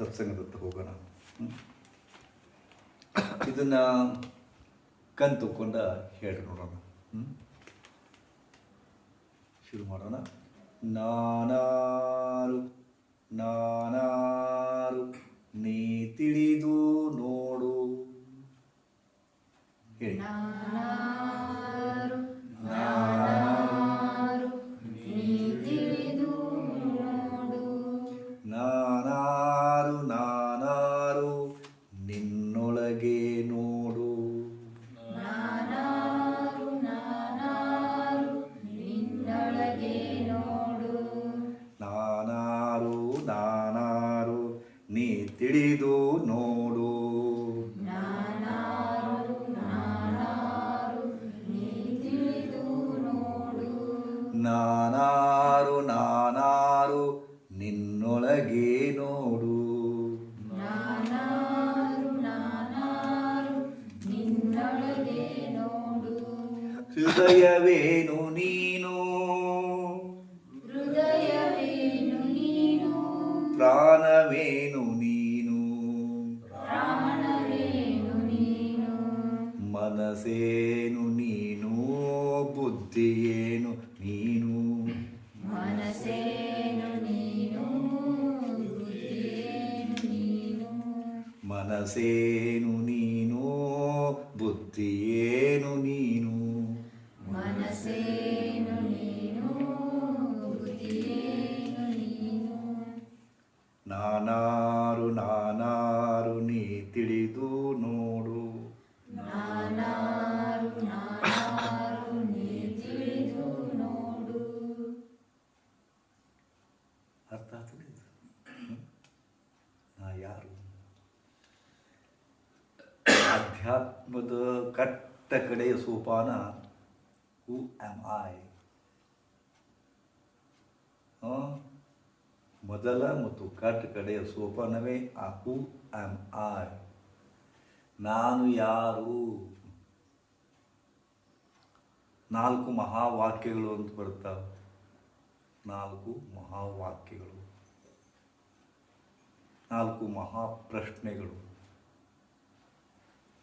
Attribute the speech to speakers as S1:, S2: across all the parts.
S1: ಸತ್ಸಂಗದತ್ತ ಹೋಗೋಣ. ಇದನ್ನು ಕಣ್ ತಕ್ಕೊಂಡ ಹೇಳಿ ನೋಡೋಣ. ಶುರು ಮಾಡೋಣ. ನಾನಾರು ನಾನಾರು ನೀ ತಿಳಿದು ನೋಡು. ಹೇಳಿ. ನಾನಾರು ನಾನಾರು ನಿನ್ನೊಳಗೆ ನೋಡು.
S2: ನಾನಾರು ನಾನಾರು ನಿನ್ನೊಳಗೆ ನೋಡು.
S1: ನಾನಾರು ನಾನಾರು ನೀ ತಿಳಿದು ನೋಡು.
S2: ನಾನಾರು ನಾನಾರು ನೀ ತಿಳಿದು ನೋಡು.
S1: ನಾನಾರು ನಾನಾರು ನಿನ್ನೊಳಗೆ ನೋಡು.
S2: ನಾನಾರು ನಾನಾರು ನಿನ್ನೊಳಗೆ ನೋಡು.
S1: ಹೃದಯವೇನು ನೀನು,
S2: ಹೃದಯವೇನು ನೀನು,
S1: ಪ್ರಾಣವೇನು ನೀನು,
S2: ಪ್ರಾಣವೇನು ನೀನು,
S1: ಮನಸ್ಸೇನು ನೀನು, ಬುದ್ಧಿಯೇನು ನೀನು.
S2: ಮನಸ್ಸೇನು ನೀನು, ಬುದ್ಧಿಯೇನು ನೀನು.
S1: ಮನಸ್ಸೇನು ನೀನು, ಬುದ್ಧಿಯೇನು ನೀನು.
S2: ಮನಸ್ಸೇನು ನೀನು, ಬುದ್ಧಿಯೇನು ನೀನು.
S1: ನಾನಾರು ನಾನಾರು ನೀ ತಿಳಿದು ನೋಡು.
S2: ನಾನಾರು ನಾನಾರು ನೀ ತಿಳಿದು ನೋಡು.
S1: ಅರ್ಥ ಆಗ್ತದೆ ಇದು? ನಾ ಯಾರು? ಅಧ್ಯಾತ್ಮದ ಕಟ್ಟ ಕಡೆಯ ಸೋಪಾನ ಹೂ ಆಮ್ ಐ. ಮೊದಲ ಮತ್ತು ಕಟ್ಟ ಕಡೆಯ ಸೋಪಾನವೇ ಆ ಹೂ ಆಮ್ ಐ. ನಾನು ಯಾರು? 4 ಮಹಾವಾಕ್ಯಗಳು ಅಂತ ಬರ್ತಾವೆ. 4 ಮಹಾವಾಕ್ಯಗಳು, 4 ಮಹಾಪ್ರಶ್ನೆಗಳು.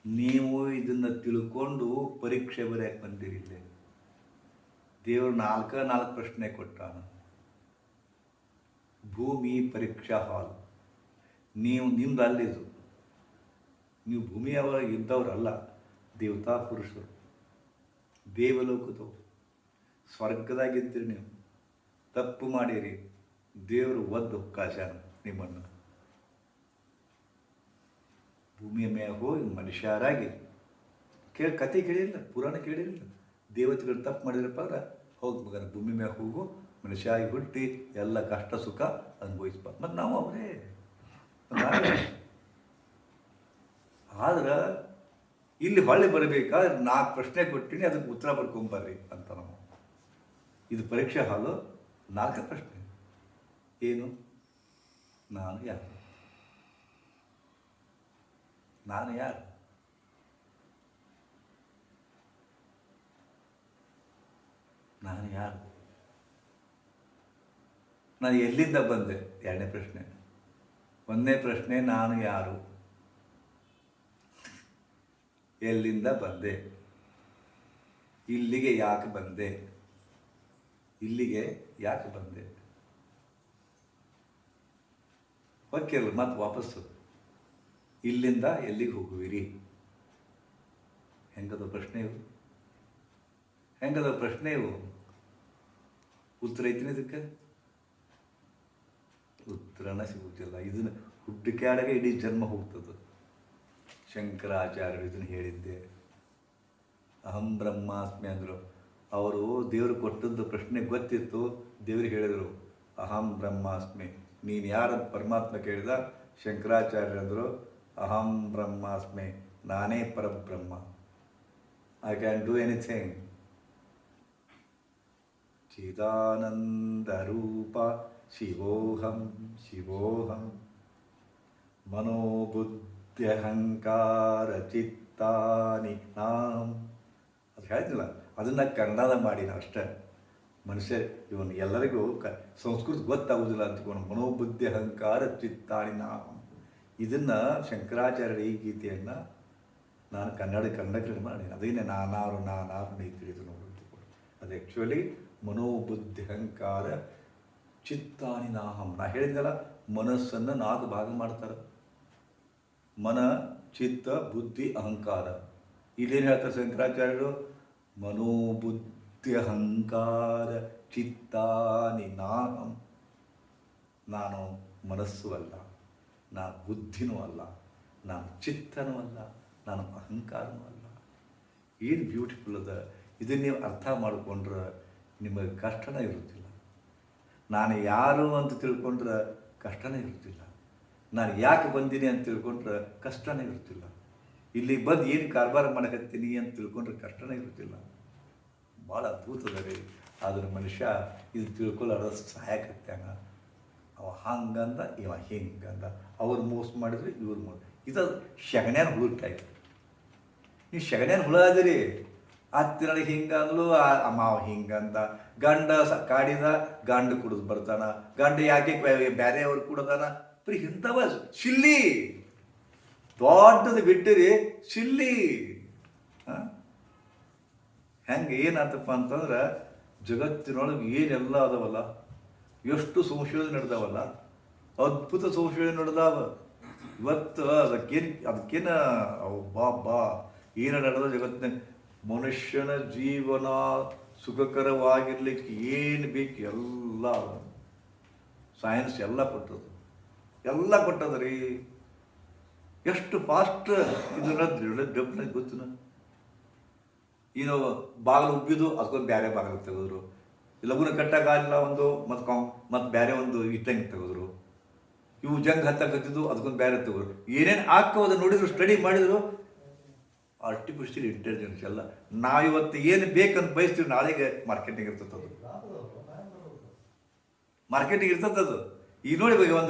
S1: ನೀವು ಇದನ್ನು ತಿಳ್ಕೊಂಡು ಪರೀಕ್ಷೆ ಬರೆಯಕ್ಕೆ ಬಂದಿರಿಲ್ಲ. ದೇವರು 4 ಪ್ರಶ್ನೆ ಕೊಟ್ಟಾನ. ಭೂಮಿ ಪರೀಕ್ಷಾ ಹಾಲ್. ನೀವು ನಿಮ್ದು ಅಲ್ಲಿದು. ನೀವು ಭೂಮಿಯವರಾಗಿ ಇದ್ದವರಲ್ಲ, ದೇವತಾ ಪುರುಷರು, ದೇವಲೋಕದವರು, ಸ್ವರ್ಗದಾಗಿದ್ದೀರಿ. ನೀವು ತಪ್ಪು ಮಾಡಿರಿ, ದೇವರು ಒದ್ದು ಕಾಶಾನ ನಿಮ್ಮನ್ನು. ಭೂಮಿಯ ಮೇಲೆ ಹೋಗಿ ಮನುಷ್ಯರಾಗಿ ಕತೆ ಕೇಳಿರಲಿಲ್ಲ, ಪುರಾಣ ಕೇಳಿರಲಿಲ್ಲ. ದೇವತೆಗಳು ತಪ್ಪು ಮಾಡಿದ್ರಪ್ಪ ಅಂದ್ರೆ ಹೋಗಿ ಮಗನ ಭೂಮಿ ಮೇಲೆ ಹೋಗು, ಮನುಷ್ಯ ಆಗಿ ಹುಟ್ಟಿ ಎಲ್ಲ ಕಷ್ಟ ಸುಖ ಅನುಭವಿಸ್ಬ. ಮತ್ತು ನಾವು ಅವರೇ. ಆದ್ರೆ ಇಲ್ಲಿ ಹೊಳ್ಳಿ ಬರಬೇಕಾದ್ರೆ 4 ಪ್ರಶ್ನೆ ಕೊಟ್ಟಿನಿ, ಅದಕ್ಕೆ ಉತ್ತರ ಬರ್ಕೊಂಬರ್ರಿ ಅಂತ ನಾವು. ಇದು ಪರೀಕ್ಷಾ ಹಾಲು. 4 ಪ್ರಶ್ನೆ. ಏನು? ನಾನು ಯಾರು? ನಾನು ಯಾರು? ನಾನು ಯಾರು? ನಾನು ಎಲ್ಲಿಂದ ಬಂದೆ? 2ನೇ ಪ್ರಶ್ನೆ. 1ನೇ ಪ್ರಶ್ನೆ ನಾನು ಯಾರು, ಎಲ್ಲಿಂದ ಬಂದೆ, ಇಲ್ಲಿಗೆ ಯಾಕೆ ಬಂದೆ, ಇಲ್ಲಿಗೆ ಯಾಕೆ ಬಂದೆ. ಓಕೆ, ಮತ್ತೆ ವಾಪಸ್ಸು ಇಲ್ಲಿಂದ ಎಲ್ಲಿಗೆ ಹೋಗುವಿರಿ? ಹೆಂಗದ ಪ್ರಶ್ನೆ ಇವು? ಹೆಂಗದ ಪ್ರಶ್ನೆ ಇವು? ಉತ್ತರ ಐತಿನ ಇದಕ್ಕೆ? ಉತ್ತರನ ಸಿಗುತ್ತಿಲ್ಲ. ಇದನ್ನು ಹುಡ್ಡಿಕ್ಯಾಡಗೆ ಇಡೀ ಜನ್ಮ ಹೋಗ್ತದೆ. ಶಂಕರಾಚಾರ್ಯರು ಇದನ್ನು ಹೇಳಿದ್ದೆ. ಅಹಂ ಬ್ರಹ್ಮಾಸ್ಮಿ ಅಂದರು. ಅವರು ದೇವರು ಕೊಟ್ಟದ್ದು ಪ್ರಶ್ನೆ ಗೊತ್ತಿತ್ತು. ದೇವ್ರಿಗೆ ಹೇಳಿದರು ಅಹಂ ಬ್ರಹ್ಮಾಸ್ಮಿ. ನೀನು ಯಾರಂತ ಪರಮಾತ್ಮ ಕೇಳಿದ. ಶಂಕರಾಚಾರ್ಯರಂದರು ಅಹಂ ಬ್ರಹ್ಮಾಸ್ಮಿ, ನಾನೇ ಪರಬ್ರಹ್ಮ. I can do anything. Chidananda ರೂಪ ಶಿವೋಹಂ ಶಿವೋಹಂ ಮನೋಬುದ್ಧ್ಯಹಂಕಾರ ಚಿತ್ತಾನಿ ನಾಂ. ಅದು ಹೇಳ್ತಿಲ್ಲ, ಅದನ್ನು ಕನ್ನಡದ ಮಾಡಿನ ಅಷ್ಟೇ. ಮನುಷ್ಯ ಇವನು ಎಲ್ಲರಿಗೂ ಸಂಸ್ಕೃತ ಗೊತ್ತಾಗೋದಿಲ್ಲ ಅಂದ್ಕೊಂಡು ಮನೋಬುದ್ಧಿ ಅಹಂಕಾರ ಚಿತ್ತಾನಿ ನಾಂ. ಇದನ್ನು ಶಂಕರಾಚಾರ್ಯರ ಈ ಗೀತೆಯನ್ನು ನಾನು ಕನ್ನಡಕ್ಕೆ ಮಾಡಿ ಅದೇನೆ ನಾನಾರು ನೀ ತಿಳಿದು ನೋಡು. ಅದು ಆ್ಯಕ್ಚುಲಿ ಮನೋಬುದ್ಧಿ ಅಹಂಕಾರ ಚಿತ್ತಾನಿ ನಾಹಂ. ನಾ ಹೇಳಿದ್ನಲ್ಲ, ಮನಸ್ಸನ್ನು 4 ಭಾಗ ಮಾಡ್ತಾರೆ: ಮನ, ಚಿತ್ತ, ಬುದ್ಧಿ, ಅಹಂಕಾರ. ಇಲ್ಲೇನು ಹೇಳ್ತಾರೆ ಶಂಕರಾಚಾರ್ಯರು? ಮನೋಬುದ್ಧಿ ಅಹಂಕಾರ ಚಿತ್ತಾನಿ ನಾಹಂ. ನಾನು ಮನಸ್ಸು ಅಲ್ಲ, ನಾನು ಬುದ್ಧಿನೂ ಅಲ್ಲ, ನಾನು ಚಿತ್ತನೂ ಅಲ್ಲ, ನಾನು ಅಹಂಕಾರನೂ ಅಲ್ಲ. ಏನು ಬ್ಯೂಟಿಫುಲ್ ಅದ! ಇದನ್ನು ನೀವು ಅರ್ಥ ಮಾಡಿಕೊಂಡ್ರೆ ನಿಮಗೆ ಕಷ್ಟನೇ ಇರುತ್ತಿಲ್ಲ. ನಾನು ಯಾರು ಅಂತ ತಿಳ್ಕೊಂಡ್ರೆ ಕಷ್ಟನೇ ಇರುತ್ತಿಲ್ಲ. ನಾನು ಯಾಕೆ ಬಂದೀನಿ ಅಂತ ತಿಳ್ಕೊಂಡ್ರೆ ಕಷ್ಟನೇ ಇರುತ್ತಿಲ್ಲ. ಇಲ್ಲಿ ಬಂದು ಏನು ಕಾರ್ಬಾರ ಮಾಡಕತ್ತೀನಿ ಅಂತ ತಿಳ್ಕೊಂಡ್ರೆ ಕಷ್ಟನೇ ಇರುತ್ತಿಲ್ಲ. ಭಾಳ ಅದ್ಭುತದ ರೀ. ಆದ್ರೆ ಮನುಷ್ಯ ಇದು ತಿಳ್ಕೊಳ್ಳೋದು ಸಹಾಯಕತ್ಯಾನ. ಅವ ಹಂಗಂದ, ಇವ ಹಿಂಗಂದ, ಅವ್ರು ಮೋಸ ಮಾಡಿದ್ರು, ಇವ್ರು ಮೋಸ. ಇದು ಶಗಣ್ಯಾನ ಹುಳು ಟೈಪ್. ನೀವು ಶಗಣ್ಯಾನ ಹುಳ ಅದಿರಿ. ಅತ್ತಿನೊಳಗೆ ಹಿಂಗಂದ್ಲು, ಮಾವ ಹಿಂಗಂದ. ಗಂಡ ಕಾಡಿದ, ಗಂಡು ಕುಡಿದು ಬರ್ತಾನ. ಗಂಡ ಯಾಕೆ ಬೇರೆಯವ್ರು ಕುಡ್ದಾನ? ಬರೀ ಇಂಥವ ಶಿಲ್ಲಿ. ದೊಡ್ಡದು ಬಿಟ್ಟಿರಿ ಶಿಲ್ಲಿ. ಹೆಂಗೆ ಏನಾತಪ್ಪ ಅಂತಂದ್ರೆ, ಜಗತ್ತಿನೊಳಗೆ ಏನೆಲ್ಲ ಅದಾವಲ್ಲ, ಎಷ್ಟು ಸಂಶೋಧನೆ ನಡೆದಾವಲ್ಲ, ಅದ್ಭುತ ಸಂಶೋಧನೆ ನಡೆದಾವ. ಇವತ್ತು ಅದಕ್ಕೇನು ಬಾ ಏನು ನಡೆದ ಜಗತ್ತಿನ ಮನುಷ್ಯನ ಜೀವನ ಸುಖಕರವಾಗಿರ್ಲಿಕ್ಕೆ ಏನು ಬೇಕು ಎಲ್ಲ ಸೈನ್ಸ್ ಎಲ್ಲ ಕೊಟ್ಟದ ರೀ. ಎಷ್ಟು ಫಾಸ್ಟ್ ಇದನ್ನ ಡೆಪ್ನ ಗೊತ್ತಿನ. ಏನು ಬಾಗಿಲು ಉಬ್ಬಿದು, ಅದಕ್ಕೊಂದು ಬೇರೆ ಬಾಗಿಲು ತೆಗೆದ್ರು. ಲಗುನ ಕಟ್ಟಕ್ಕಾಗಲಿಲ್ಲ ಒಂದು, ಮತ್ತು ಬೇರೆ ಒಂದು ಇಟ್ಟಂಗೆ ತೆಗೆದ್ರು. ಇವು ಜಂಗ್ ಹತ್ತಕತ್ತಿದ್ದು, ಅದಕ್ಕೊಂದು ಬೇರೆ ತೆಗೆದ್ರು. ಏನೇನು ಹಾಕೋದು ನೋಡಿದ್ರು, ಸ್ಟಡಿ ಮಾಡಿದ್ರು. ಆರ್ಟಿಫಿಷಿಯಲ್ ಇಂಟೆಲಿಜೆನ್ಸ್ ಎಲ್ಲ. ನಾವಿವತ್ತು ಏನು ಬೇಕಂತ ಬಯಸ್ತೀವಿ, ನಾಳೆಗೆ ಮಾರ್ಕೆಟಿಂಗ್ ಇರ್ತದೆ. ಮಾರ್ಕೆಟಿಂಗ್ ಇರ್ತದೆ. ಈಗ ನೋಡಿ,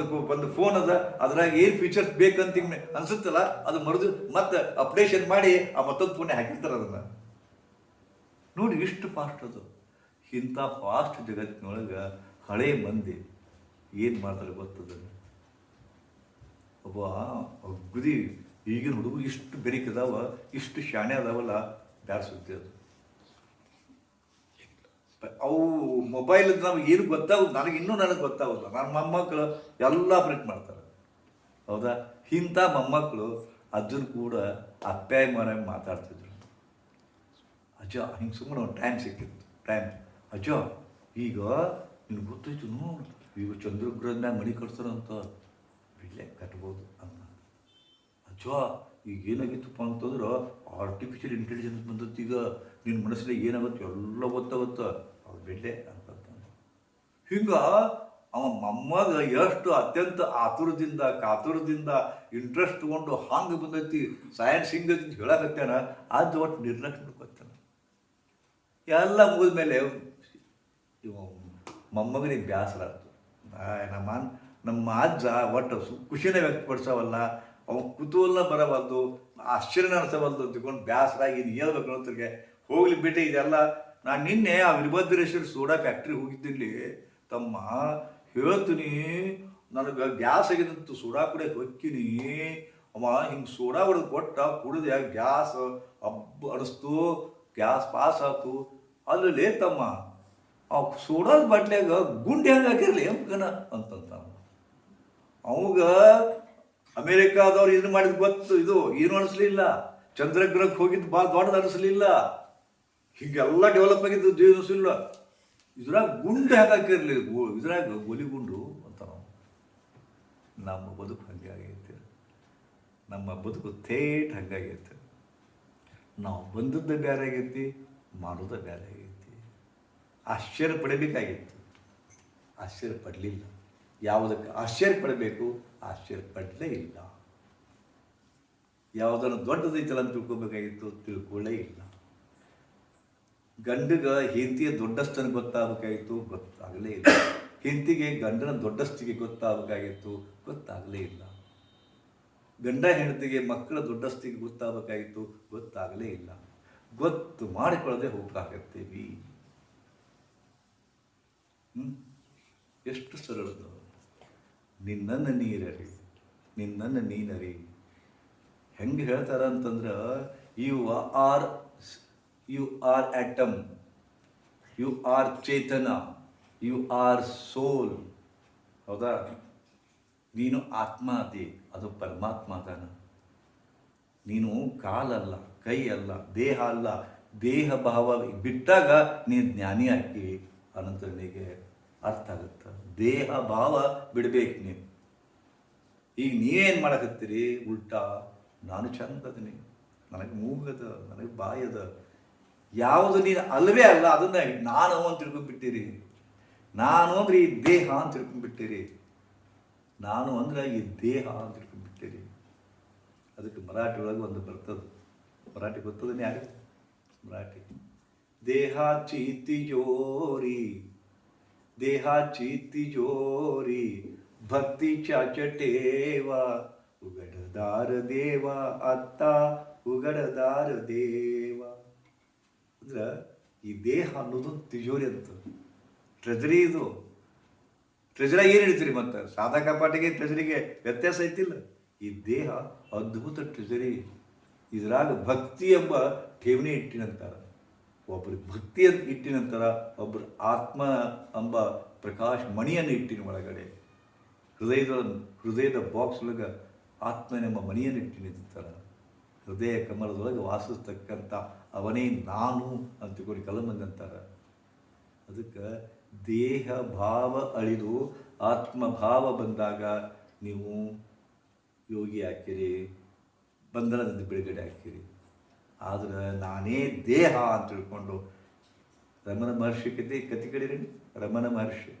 S1: ಒಂದು ಫೋನ್ ಅದ, ಅದ್ರಾಗ ಏನು ಫೀಚರ್ಸ್ ಬೇಕಂತ ಅನ್ಸುತ್ತಲ್ಲ, ಅದು ಮರುದು ಮತ್ತೆ ಅಪ್ಡೇಷನ್ ಮಾಡಿ ಆ ಮತ್ತೊಂದು ಫೋನೇ ಹಾಕಿರ್ತಾರೆ ಅದನ್ನು. ನೋಡಿ ಎಷ್ಟು ಫಾಸ್ಟ್ ಅದು. ಇಂಥ ಫಾಸ್ಟ್ ಜಗತ್ತಿನೊಳಗೆ ಹಳೆ ಮಂದಿ ಏನು ಮಾಡ್ತಾರೆ ಗೊತ್ತದ? ಒಬ್ಬ ಅಗದಿ ಈಗಿನ ಹುಡುಗರು ಇಷ್ಟು ಬೆರಿಕದಾವ, ಇಷ್ಟು ಶಾಣೆ ಅದಾವಲ್ಲ, ಬ್ಯಾಡ ಸುದ್ದಿ ಅದು. ಅವು ಮೊಬೈಲ್ ನಮ್ಗೆ ಏನು ಗೊತ್ತಾಗೋದು, ನನಗೆ ಗೊತ್ತಾಗೋಲ್ಲ. ನನ್ನ ಮೊಮ್ಮಕ್ಕಳು ಎಲ್ಲ ಪ್ರಿಂಟ್ ಮಾಡ್ತಾರೆ. ಹೌದಾ? ಇಂಥ ಮೊಮ್ಮಕ್ಕಳು ಅಜ್ಜನ ಕೂಡ ಅಪ್ಪಾಯ ಮಾತಾಡ್ತಿದ್ರು. ಅಜ್ಜ ಹಿಂಗೆ ಸುಮ್ಮನೆ ಒಂದು ಟೈಮ್ ಸಿಕ್ಕಿತ್ತು. ಅಜ್ಜ ಈಗ ನಿನ್ಗೆ ಗೊತ್ತಾಯ್ತು ನೋಡು, ಈಗ ಚಂದ್ರಗ್ರಹದ ಮ್ಯಾಗ ಮನೆ ಕಟ್ತಾರಂತ, ಇಲ್ಲೇ ಕಟ್ಬೋದು ಅನ್ನ. ಅಜ್ಜ ಈಗ ಏನಾಗಿತ್ತಪ್ಪ ಅಂತಂದ್ರೆ ಆರ್ಟಿಫಿಷಿಯಲ್ ಇಂಟೆಲಿಜೆನ್ಸ್ ಬಂದದ್ದು. ಈಗ ನಿನ್ನ ಮನಸ್ಸಿನಾಗ ಏನಾಗುತ್ತೆ ಎಲ್ಲ ಗೊತ್ತಾಗುತ್ತೆ, ಅವ್ರು ಬಿಡ್ಲೆ ಅಂತಂದು. ಹಿಂಗೆ ಅವ ಮೊಮ್ಮಗ ಎಷ್ಟು ಅತ್ಯಂತ ಕಾತುರದಿಂದ ಇಂಟ್ರೆಸ್ಟ್ ತೊಗೊಂಡು ಹಂಗೆ ಬಂದೈತಿ, ಸೈನ್ಸ್ ಹಿಂಗೈತಿ ಹೇಳಕತ್ತಾನ. ಅದು ಒಟ್ಟು ನಿರ್ಲಕ್ಷ್ಯ ಗೊತ್ತಾನ. ಎಲ್ಲ ಮುಗಿದ ಮೇಲೆ ಇವ ಮೊಮ್ಮಗನಿಗೆ ಬೇಸರ ಆಯ್ತು. ನಮ್ಮ ಅಜ್ಜ ಒಟ್ಟು ಖುಷಿನೇ ವ್ಯಕ್ತಪಡಿಸವಲ್ಲ, ಅವ್ನು ಕುತೂಹಲ ಬರಬಾರ್ದು, ಆಶ್ಚರ್ಯನ ಅನಿಸಬಾರ್ದು ಅಂದ್ಕೊಂಡು ಬೇಸರಾಗಿ ಇದು ಹೇಳ್ಬೇಕು ಅನ್ನೋದ್ರಿಗೆ ಹೋಗ್ಲಿ ಬಿಟ್ಟೆ ಇದೆಲ್ಲ. ನಾನು ನಿನ್ನೆ ಆ ವೀರಭದ್ರೇಶ್ವರ ಸೋಡಾ ಫ್ಯಾಕ್ಟ್ರಿ ಹೋಗಿದ್ದಿಲ್ಲಿ ತಮ್ಮ, ಹೇಳ್ತೀನಿ ನನಗೆ ಗ್ಯಾಸ್ ಆಗಿದಂತು ಸೋಡಾ ಕುಡಿಯೋಕೆ ಹೊಕ್ಕಿನಿ. ಅವ ಹಿಂಗೆ ಸೋಡಾ ಹೊಡೆದು ಕೊಟ್ಟ, ಕುಡಿದೆ, ಗ್ಯಾಸ್ ಅನಿಸ್ತು, ಗ್ಯಾಸ್ ಪಾಸ್ ಆಯ್ತು. ಅಲ್ಲಿ ತಮ್ಮ ಆ ಸೋಡಾದ ಬಾಟ್ಲ್ಯಾಗ ಗುಂಡಿ ಹೆಂಗೆ ಹಾಕಿರ್ಲಿ ಎಂಕನ ಅಂತಂತ. ಅವಾಗ ಅಮೇರಿಕಾದವ್ರು ಇದನ್ನು ಮಾಡಿದ್ ಗೊತ್ತು, ಇದು ಏನು ಅನಿಸ್ಲಿಲ್ಲ. ಚಂದ್ರಗ್ರಹಕ್ಕೆ ಹೋಗಿದ್ದು ಭಾಳ ದೊಡ್ಡದು ಅನಿಸ್ಲಿಲ್ಲ. ಹೀಗೆಲ್ಲ ಡೆವಲಪ್ ಆಗಿದ್ದು ಅನಿಸ್ಲಿಲ್ಲ. ಇದ್ರಾಗ ಗುಂಡು ಹೆಂಗೆ ಹಾಕಿರ್ಲಿ, ಇದ್ರಾಗ ಗೋಲಿಗುಂಡು ಅಂತ. ನಮ್ಮ ಬದುಕು ಹಂಗೆ ಆಗೈತೆ. ನಮ್ಮ ಬದುಕು ಥೇಟ್ ಹಂಗಾಗೈತೆ. ನಾವು ಬಂದದ್ದು ಬೇರೆ ಆಗೈತಿ, ಮಾಡೋದು ಬೇರೆ ಆಗೈತಿ. ಆಶ್ಚರ್ಯ ಪಡಬೇಕಾಗಿತ್ತು, ಆಶ್ಚರ್ಯ ಪಡಲಿಲ್ಲ. ಯಾವುದಕ್ಕೆ ಆಶ್ಚರ್ಯ ಪಡಬೇಕು, ಆಶ್ಚರ್ಯ ಪಡಲೇ ಇಲ್ಲ. ಯಾವುದನ್ನು ದೊಡ್ಡದೈತಲ್ಲ ಅಂತ ತಿಳ್ಕೊಬೇಕಾಗಿತ್ತು, ತಿಳ್ಕೊಳ್ಳೇ ಇಲ್ಲ. ಗಂಡಗೆ ಹೆಂಡತಿಯ ದೊಡ್ಡಸ್ತನ ಗೊತ್ತಾಗಬೇಕಾಗಿತ್ತು, ಗೊತ್ತಾಗಲೇ ಇಲ್ಲ. ಹೆಂಡತಿಗೆ ಗಂಡನ ದೊಡ್ಡಸ್ತಿಗೆ ಗೊತ್ತಾಗಬೇಕಾಗಿತ್ತು, ಗೊತ್ತಾಗಲೇ ಇಲ್ಲ. ಗಂಡ ಹೆಂಡತಿಗೆ ಮಕ್ಕಳ ದೊಡ್ಡಸ್ತಿಗೆ ಗೊತ್ತಾಗಬೇಕಾಗಿತ್ತು, ಗೊತ್ತಾಗಲೇ ಇಲ್ಲ. ಗೊತ್ತು ಮಾಡಿಕೊಳ್ಳದೆ ಹೋಗ್ಬೇಕಾಗತ್ತೀವಿ. ಎಷ್ಟು ಸರಳದು. ನಿನ್ನನ್ನು ನೀರರಿ ನಿನ್ನನ್ನು ನೀನರಿ. ಹೆಂಗೆ ಹೇಳ್ತಾರ ಅಂತಂದ್ರೆ you are you are atom, you are ಚೇತನ, ಯು ಆರ್ ಸೋಲ್. ಹೌದಾ? ನೀನು ಆತ್ಮ ಅದಿ, ಅದು ಪರಮಾತ್ಮ ಅದಾನ. ನೀನು ಕಾಲಲ್ಲ, ಕೈ ಅಲ್ಲ, ದೇಹ ಅಲ್ಲ. ದೇಹ ಭಾವ ಬಿಟ್ಟಾಗ ನೀನು ಜ್ಞಾನಿ ಹಾಕಿ ಅನಂತರ ನಿನಗೆ ಅರ್ಥ ಆಗುತ್ತೆ. ದೇಹ ಭಾವ ಬಿಡ್ಬೇಕು ನೀನು. ಈಗ ನೀವೇನು ಮಾಡಕತ್ತೀರಿ? ಉಲ್ಟಾ ನಾನು ಚಂದ ಅದೀನಿ, ನನಗೆ ಮೂಗದ, ನನಗೆ ಬಾಯದ, ಯಾವುದು ನೀನು ಅಲ್ಲವೇ ಅಲ್ಲ ಅದನ್ನ ನಾನು ಅಂತ ತಿಳ್ಕೊಂಡ್ಬಿಟ್ಟಿರಿ. ನಾನು ಅಂದ್ರೆ ಈ ದೇಹ ಅಂತ ತಿಳ್ಕೊಂಡ್ಬಿಟ್ಟಿರಿ. ನಾನು ಅಂದ್ರೆ ಈ ದೇಹ ಅಂತ ತಿಳ್ಕೊಂಡ್ಬಿಟ್ಟಿರಿ. ಅದಕ್ಕೆ ಮರಾಠಿ ಒಳಗೆ ಒಂದು ಬರ್ತದೆ. ಮರಾಠಿ ಗೊತ್ತದನ್ನ ಯಾರು? ಮರಾಠಿ ದೇಹಾची तिजोरी, देहाची तिजोरी, भक्तीच्या चटेवा, उघडदार देवा आत्ता, उघडदार ದೇವ. ಅಂದ್ರೆ ಈ ದೇಹ ಅನ್ನೋದು ತಿಜೋರಿ ಅಂತ, ಟ್ರೆಜರಿ. ಇದು ಟ್ರೆಜರಾಗಿ ಏನು ಹಿಡಿತೀರಿ? ಮತ್ತೆ ಸಾದಾ ಕಪಾಟಿಗೆ ಟ್ರೆಜರಿಗೆ ವ್ಯತ್ಯಾಸ ಐತಿಲ್ಲ. ಈ ದೇಹ ಅದ್ಭುತ ಟ್ರೆಜರಿ. ಇದರಾಗ ಭಕ್ತಿ ಎಂಬ ಠೇವಣಿ ಇಟ್ಟಿನಂತಾರ. ಒಬ್ಬರಿಗೆ ಭಕ್ತಿ ಅಂತ ಇಟ್ಟಿನಂತರ ಒಬ್ಬರು ಆತ್ಮ ಎಂಬ ಪ್ರಕಾಶ ಮಣಿಯನ್ನು ಇಟ್ಟಿನ ಒಳಗಡೆ. ಹೃದಯದ ಬಾಕ್ಸ್ ಒಳಗೆ ಆತ್ಮನೆಂಬ ಮಣಿಯನ್ನು ಇಟ್ಟಿನಿರ್ತಾರ. ಹೃದಯ ಕಮಲದೊಳಗೆ ವಾಸಿಸ್ತಕ್ಕಂಥ ಅವನೇ ನಾನು ಅಂತ ತಿಳ್ಕೊಂಡು ಕೆಲವು ಮಂದಿ ಅಂತಾರ. ಅದಕ್ಕೆ ದೇಹ ಭಾವ ಅಳಿದು ಆತ್ಮಭಾವ ಬಂದಾಗ ನೀವು ಯೋಗಿ ಹಾಕಿರಿ, ಬಂಧನದಿಂದ ಬಿಡುಗಡೆ ಹಾಕಿರಿ. ಆದ್ರೆ ನಾನೇ ದೇಹ ಅಂತ ತಿಳ್ಕೊಂಡು ರಮಣ ಮಹರ್ಷಿ ಕತಿ ಕಡೀರಿ. ರಮಣ ಮಹರ್ಷಿ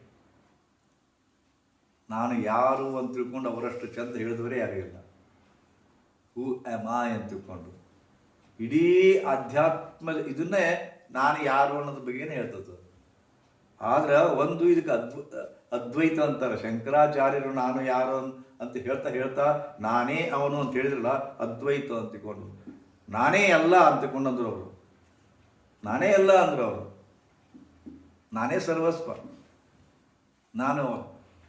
S1: ನಾನು ಯಾರು ಅಂತ ತಿಳ್ಕೊಂಡು ಅವರಷ್ಟು ಚಂದ ಹೇಳಿದವರೇ ಯಾರೂ ಇಲ್ಲ. ಹೂ ಆಮ್ ಐ ಅಂತ ತಿಳ್ಕೊಂಡು ಇಡೀ ಅಧ್ಯಾತ್ಮ ಇದನ್ನೇ ನಾನು ಯಾರು ಅನ್ನೋದ್ರ ಬಗ್ಗೆನೇ ಹೇಳ್ತದೆ. ಆದ್ರೆ ಒಂದು ಇದಕ್ಕೆ ಅದ್ವೈತ ಅಂತಾರೆ. ಶಂಕರಾಚಾರ್ಯರು ನಾನು ಯಾರು ಅಂತ ಹೇಳ್ತಾ ನಾನೇ ಅವನು ಅಂತ ಹೇಳಿದ್ರಲ್ಲ, ಅದ್ವೈತ ಅಂತಿಕೊಂಡು ನಾನೇ ಎಲ್ಲ ಅಂತಿಕೊಂಡಂದ್ರು ಅವರು. ನಾನೇ ಎಲ್ಲ ಅಂದ್ರು ಅವರು. ನಾನೇ ಸರ್ವಸ್ವ, ನಾನು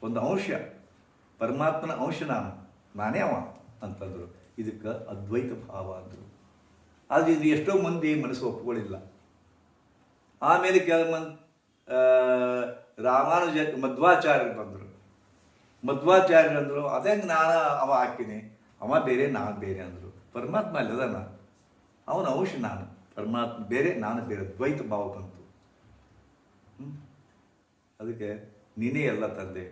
S1: ಒಂದು ಅಂಶ, ಪರಮಾತ್ಮನ ಅಂಶ ನಾನೇ ಅವ ಅಂತಂದರು. ಇದಕ್ಕೆ ಅದ್ವೈತ ಭಾವ ಅಂದರು. ಆದರೆ ಇದು ಎಷ್ಟೋ ಮಂದಿ ಮನಸ್ಸು ಒಪ್ಕೊಳ್ಳಿಲ್ಲ. ಆಮೇಲೆ ಕೆಲವು ಮಂದಿ ರಾಮಾನುಜ ಮಧ್ವಾಚಾರ್ಯರು ಬಂದರು. ಮಧ್ವಾಚಾರ್ಯರು ಅಂದರು, ಅದಂಗೆ ನಾನು ಅವ ಹಾಕಿನಿ, ಅವ ಬೇರೆ ನಾನು ಬೇರೆ ಅಂದರು. ಪರಮಾತ್ಮ ಅಲ್ಲದಾನ, ಅವನ ಅಂಶ ನಾನು, ಪರಮಾತ್ಮ ಬೇರೆ ನಾನು ಬೇರೆ, ದ್ವೈತ ಭಾವ ಬಂತು. ಅದಕ್ಕೆ ನೀನೇ ಎಲ್ಲ ತಂದೆ,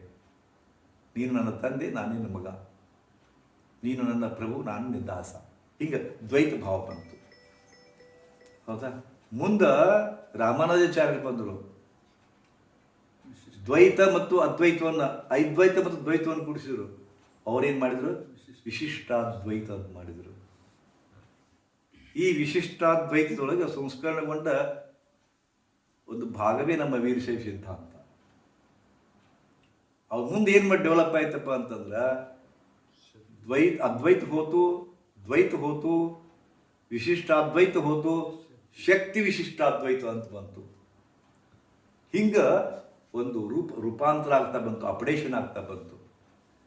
S1: ನೀನು ನನ್ನ ತಂದೆ, ನಾನು ನಿನ್ನ ಮಗ, ನೀನು ನನ್ನ ಪ್ರಭು, ನಾನು ನಿನ್ನ ದಾಸ. ಹಿಂಗೆ ದ್ವೈತ ಭಾವ ಬಂತು. ಹೌದಾ? ಮುಂದೆ ರಾಮಾನುಜಾಚಾರ್ಯರು ಬಂದರು. ದ್ವೈತ ಮತ್ತು ಅದ್ವೈತವನ್ನು, ಐದ್ವೈತ ಮತ್ತು ದ್ವೈತವನ್ನು ಕೂಡಿಸಿದ್ರು. ಅವರೇನು ಮಾಡಿದರು? ವಿಶಿಷ್ಟಾದ್ವೈತ ಅಂತ ಮಾಡಿದರು. ಈ ವಿಶಿಷ್ಟಾದ್ವೈತದೊಳಗೆ ಸಂಸ್ಕರಣಗೊಂಡ ಒಂದು ಭಾಗವೇ ನಮ್ಮ ವೀರಶೈವ ಸಿದ್ಧಾಂತ. ಅವ್ರ ಮುಂದೆ ಏನು ಮಾಡಿ ಡೆವಲಪ್ ಆಯ್ತಪ್ಪ ಅಂತಂದ್ರೆ ಅದ್ವೈತ ಹೋತು, ದ್ವೈತ ಹೋತು, ವಿಶಿಷ್ಟಾದ್ವೈತ ಹೋತು, ಶಕ್ತಿ ವಿಶಿಷ್ಟಾದ್ವೈತ ಅಂತ ಬಂತು. ಹಿಂಗೆ ಒಂದು ರೂಪಾಂತರ ಆಗ್ತಾ ಬಂತು, ಅಪ್ಡೇಷನ್ ಆಗ್ತಾ ಬಂತು.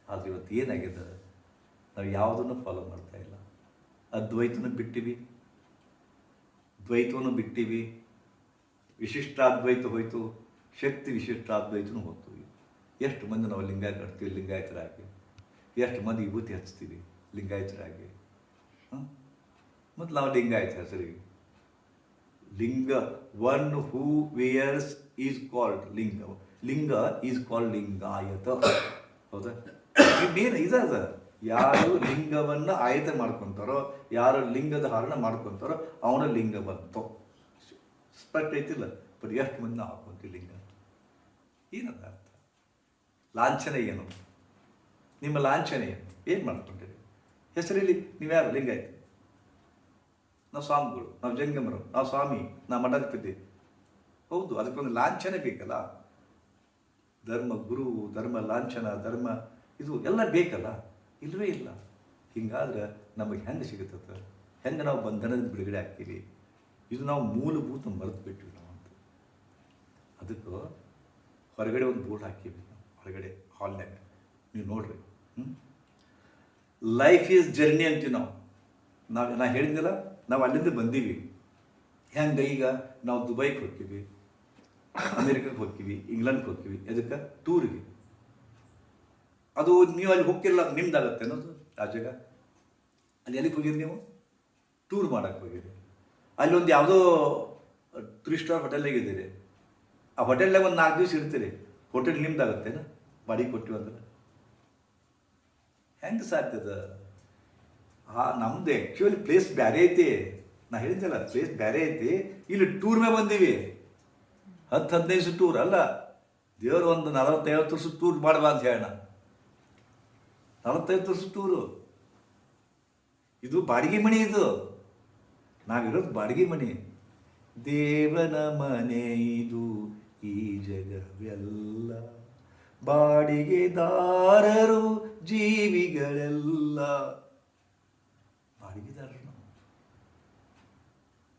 S1: ಆದರೆ ಇವತ್ತು ಏನಾಗಿದೆ? ನಾವು ಯಾವುದನ್ನು ಫಾಲೋ ಮಾಡ್ತಾ ಇಲ್ಲ. ಅದ್ವೈತನೂ ಬಿಟ್ಟಿವಿ, ದ್ವೈತವನ್ನು ಬಿಟ್ಟಿವಿ, ವಿಶಿಷ್ಟಾದ್ವೈತ ಹೋಯ್ತು, ಶಕ್ತಿ ವಿಶಿಷ್ಟಾದ್ವೈತನೂ ಹೋಗ್ತು. ಎಷ್ಟು ಮಂದಿ ನಾವು ಲಿಂಗಾಯತ ಕಟ್ತೀವಿ ಲಿಂಗಾಯತರಾಗಿ, ಎಷ್ಟು ಮಂದಿ ವಿಭೂತಿ ಹಚ್ತೀವಿ ಲಿಂಗಾಯತರಾಗಿ. ಮತ್ತು ನಾವು ಲಿಂಗಾಯತ ಹೆಸರಿಗೆ ಲಿಂಗ, ಒನ್ ಹೂ ವೇಯರ್ಸ್ ಈಸ್ ಕಾಲ್ಡ್ ಲಿಂಗ, ಲಿಂಗ ಈಸ್ ಕಾಲ್ಡ್ ಲಿಂಗಾಯತ. ಹೌದಾ? ಇನ್ನೇನು ಇದ ಯಾರು ಲಿಂಗವನ್ನು ಆಯತ ಮಾಡ್ಕೊತಾರೋ, ಯಾರು ಲಿಂಗದ ಹಾರಣ ಮಾಡ್ಕೊತಾರೋ ಅವನ ಲಿಂಗ ಬಂತು. ಸ್ಪಷ್ಟ ಐತಿಲ್ಲ? ಬಟ್ ಎಷ್ಟು ಮಂದಿ ನಾವು ಹಾಕೊಂತೀವಿ ಲಿಂಗ. ಏನದ ಅರ್ಥ? ಲಾಂಛನ ಏನು? ನಿಮ್ಮ ಲಾಂಛನ ಏನು ಮಾಡ್ಕೊಂಡಿರಿ? ಹೆಸರಲ್ಲಿ ನೀವ್ಯಾರು? ಲಿಂಗಾಯತ, ನಾವು ಸ್ವಾಮಿಗಳು, ನಾವು ಜಂಗಮರು, ನಾವು ಸ್ವಾಮಿ, ನಾವು ಮಠಾಧಿಪತಿ. ಹೌದು, ಅದಕ್ಕೊಂದು ಲಾಂಛನ ಬೇಕಲ್ಲ. ಧರ್ಮ ಗುರು, ಧರ್ಮ ಲಾಂಛನ, ಧರ್ಮ ಇದು ಎಲ್ಲ ಬೇಕಲ್ಲ. ಇಲ್ಲವೇ ಇಲ್ಲ. ಹಿಂಗಾದ್ರೆ ನಮಗೆ ಹೆಂಗೆ ಸಿಗುತ್ತದೆ? ಹೆಂಗೆ ನಾವು ಬಂಧನದ ಬಿಡುಗಡೆ ಆಗ್ತೀವಿ? ಇದು ನಾವು ಮೂಲಭೂತ ಮರೆತು ಬಿಟ್ಟಿವಿ ನಾವು ಅಂತ. ಅದಕ್ಕೆ ಹೊರಗಡೆ ಒಂದು ಬೋರ್ಡ್ ಹಾಕಿವಿ ನಾವು, ಹೊರಗಡೆ ಹಾಲ್ನಾಗ ನೀವು ನೋಡ್ರಿ. ಲೈಫ್ ಈಸ್ ಜರ್ನಿ ಅಂತೀವಿ ನಾ ಹೇಳಿದ್ನಲ್ಲ, ನಾವು ಅಲ್ಲಿಂದ ಬಂದೀವಿ. ಹೆಂಗೆ ಈಗ ನಾವು ದುಬೈಗೆ ಹೋಗ್ತೀವಿ, ಅಮೇರಿಕಕ್ಕೆ ಹೋಗ್ತೀವಿ, ಇಂಗ್ಲೆಂಡ್ಗೆ ಹೋಗ್ತೀವಿ, ಅದಕ್ಕೆ ಟೂರಿಗೆ. ಅದು ನೀವು ಅಲ್ಲಿ ಹೋಗ್ತಿರಲ್ಲ, ನಿಮ್ದಾಗತ್ತೆ ಅನ್ನೋದು ಆ ಜಾಗ. ಅಲ್ಲಿ ಎಲ್ಲಿಗೆ ಹೋಗಿರಿ ನೀವು? ಟೂರ್ ಮಾಡೋಕ್ಕೆ ಹೋಗಿರಿ. ಅಲ್ಲಿ ಒಂದು ಯಾವುದೋ 3 ಸ್ಟಾರ್ ಹೋಟೆಲ್ನಾಗ ಇದ್ದೀರಿ. ಆ ಹೋಟೆಲ್ನಾಗ ಒಂದು 4 ದಿವಸ ಇರ್ತೀರಿ. ಹೋಟೆಲ್ ನಿಮ್ದಾಗತ್ತೇನ ಬಾಡಿಗೆ ಕೊಟ್ಟಿವಿ ಅಂದ್ರೆ? ಹೆಂಗೆ ಸಾಧ್ಯದ? ನಮ್ದು ಆ್ಯಕ್ಚುಲಿ ಪ್ಲೇಸ್ ಬೇರೆ ಐತಿ. ನಾ ಹೇಳಿದ್ದಲ್ಲ, ಪ್ಲೇಸ್ ಬೇರೆ ಐತಿ. ಇಲ್ಲಿ ಟೂರ್ ಮೇಲೆ ಬಂದೀವಿ. 10-15 ಟೂರ್ ಅಲ್ಲ, ದೇವರು ಒಂದು 40-50 ವರ್ಷ ಟೂರ್ ಮಾಡಬಾ ಅಂತ ಹೇಳೋಣ. 45 ವರ್ಷ ಟೂರು. ಇದು ಬಾಡಿಗೆ ಮನೆ. ಇದು ನಾವಿರೋದು ಬಾಡಿಗೆ ಮನೆ. ದೇವನ ಮನೆ ಇದು, ಈ ಜಗವೆಲ್ಲ ಬಾಡಿಗೆದಾರರು ಜೀವಿಗಳೆಲ್ಲ ಬಾಡಿಗೆದಾರರು.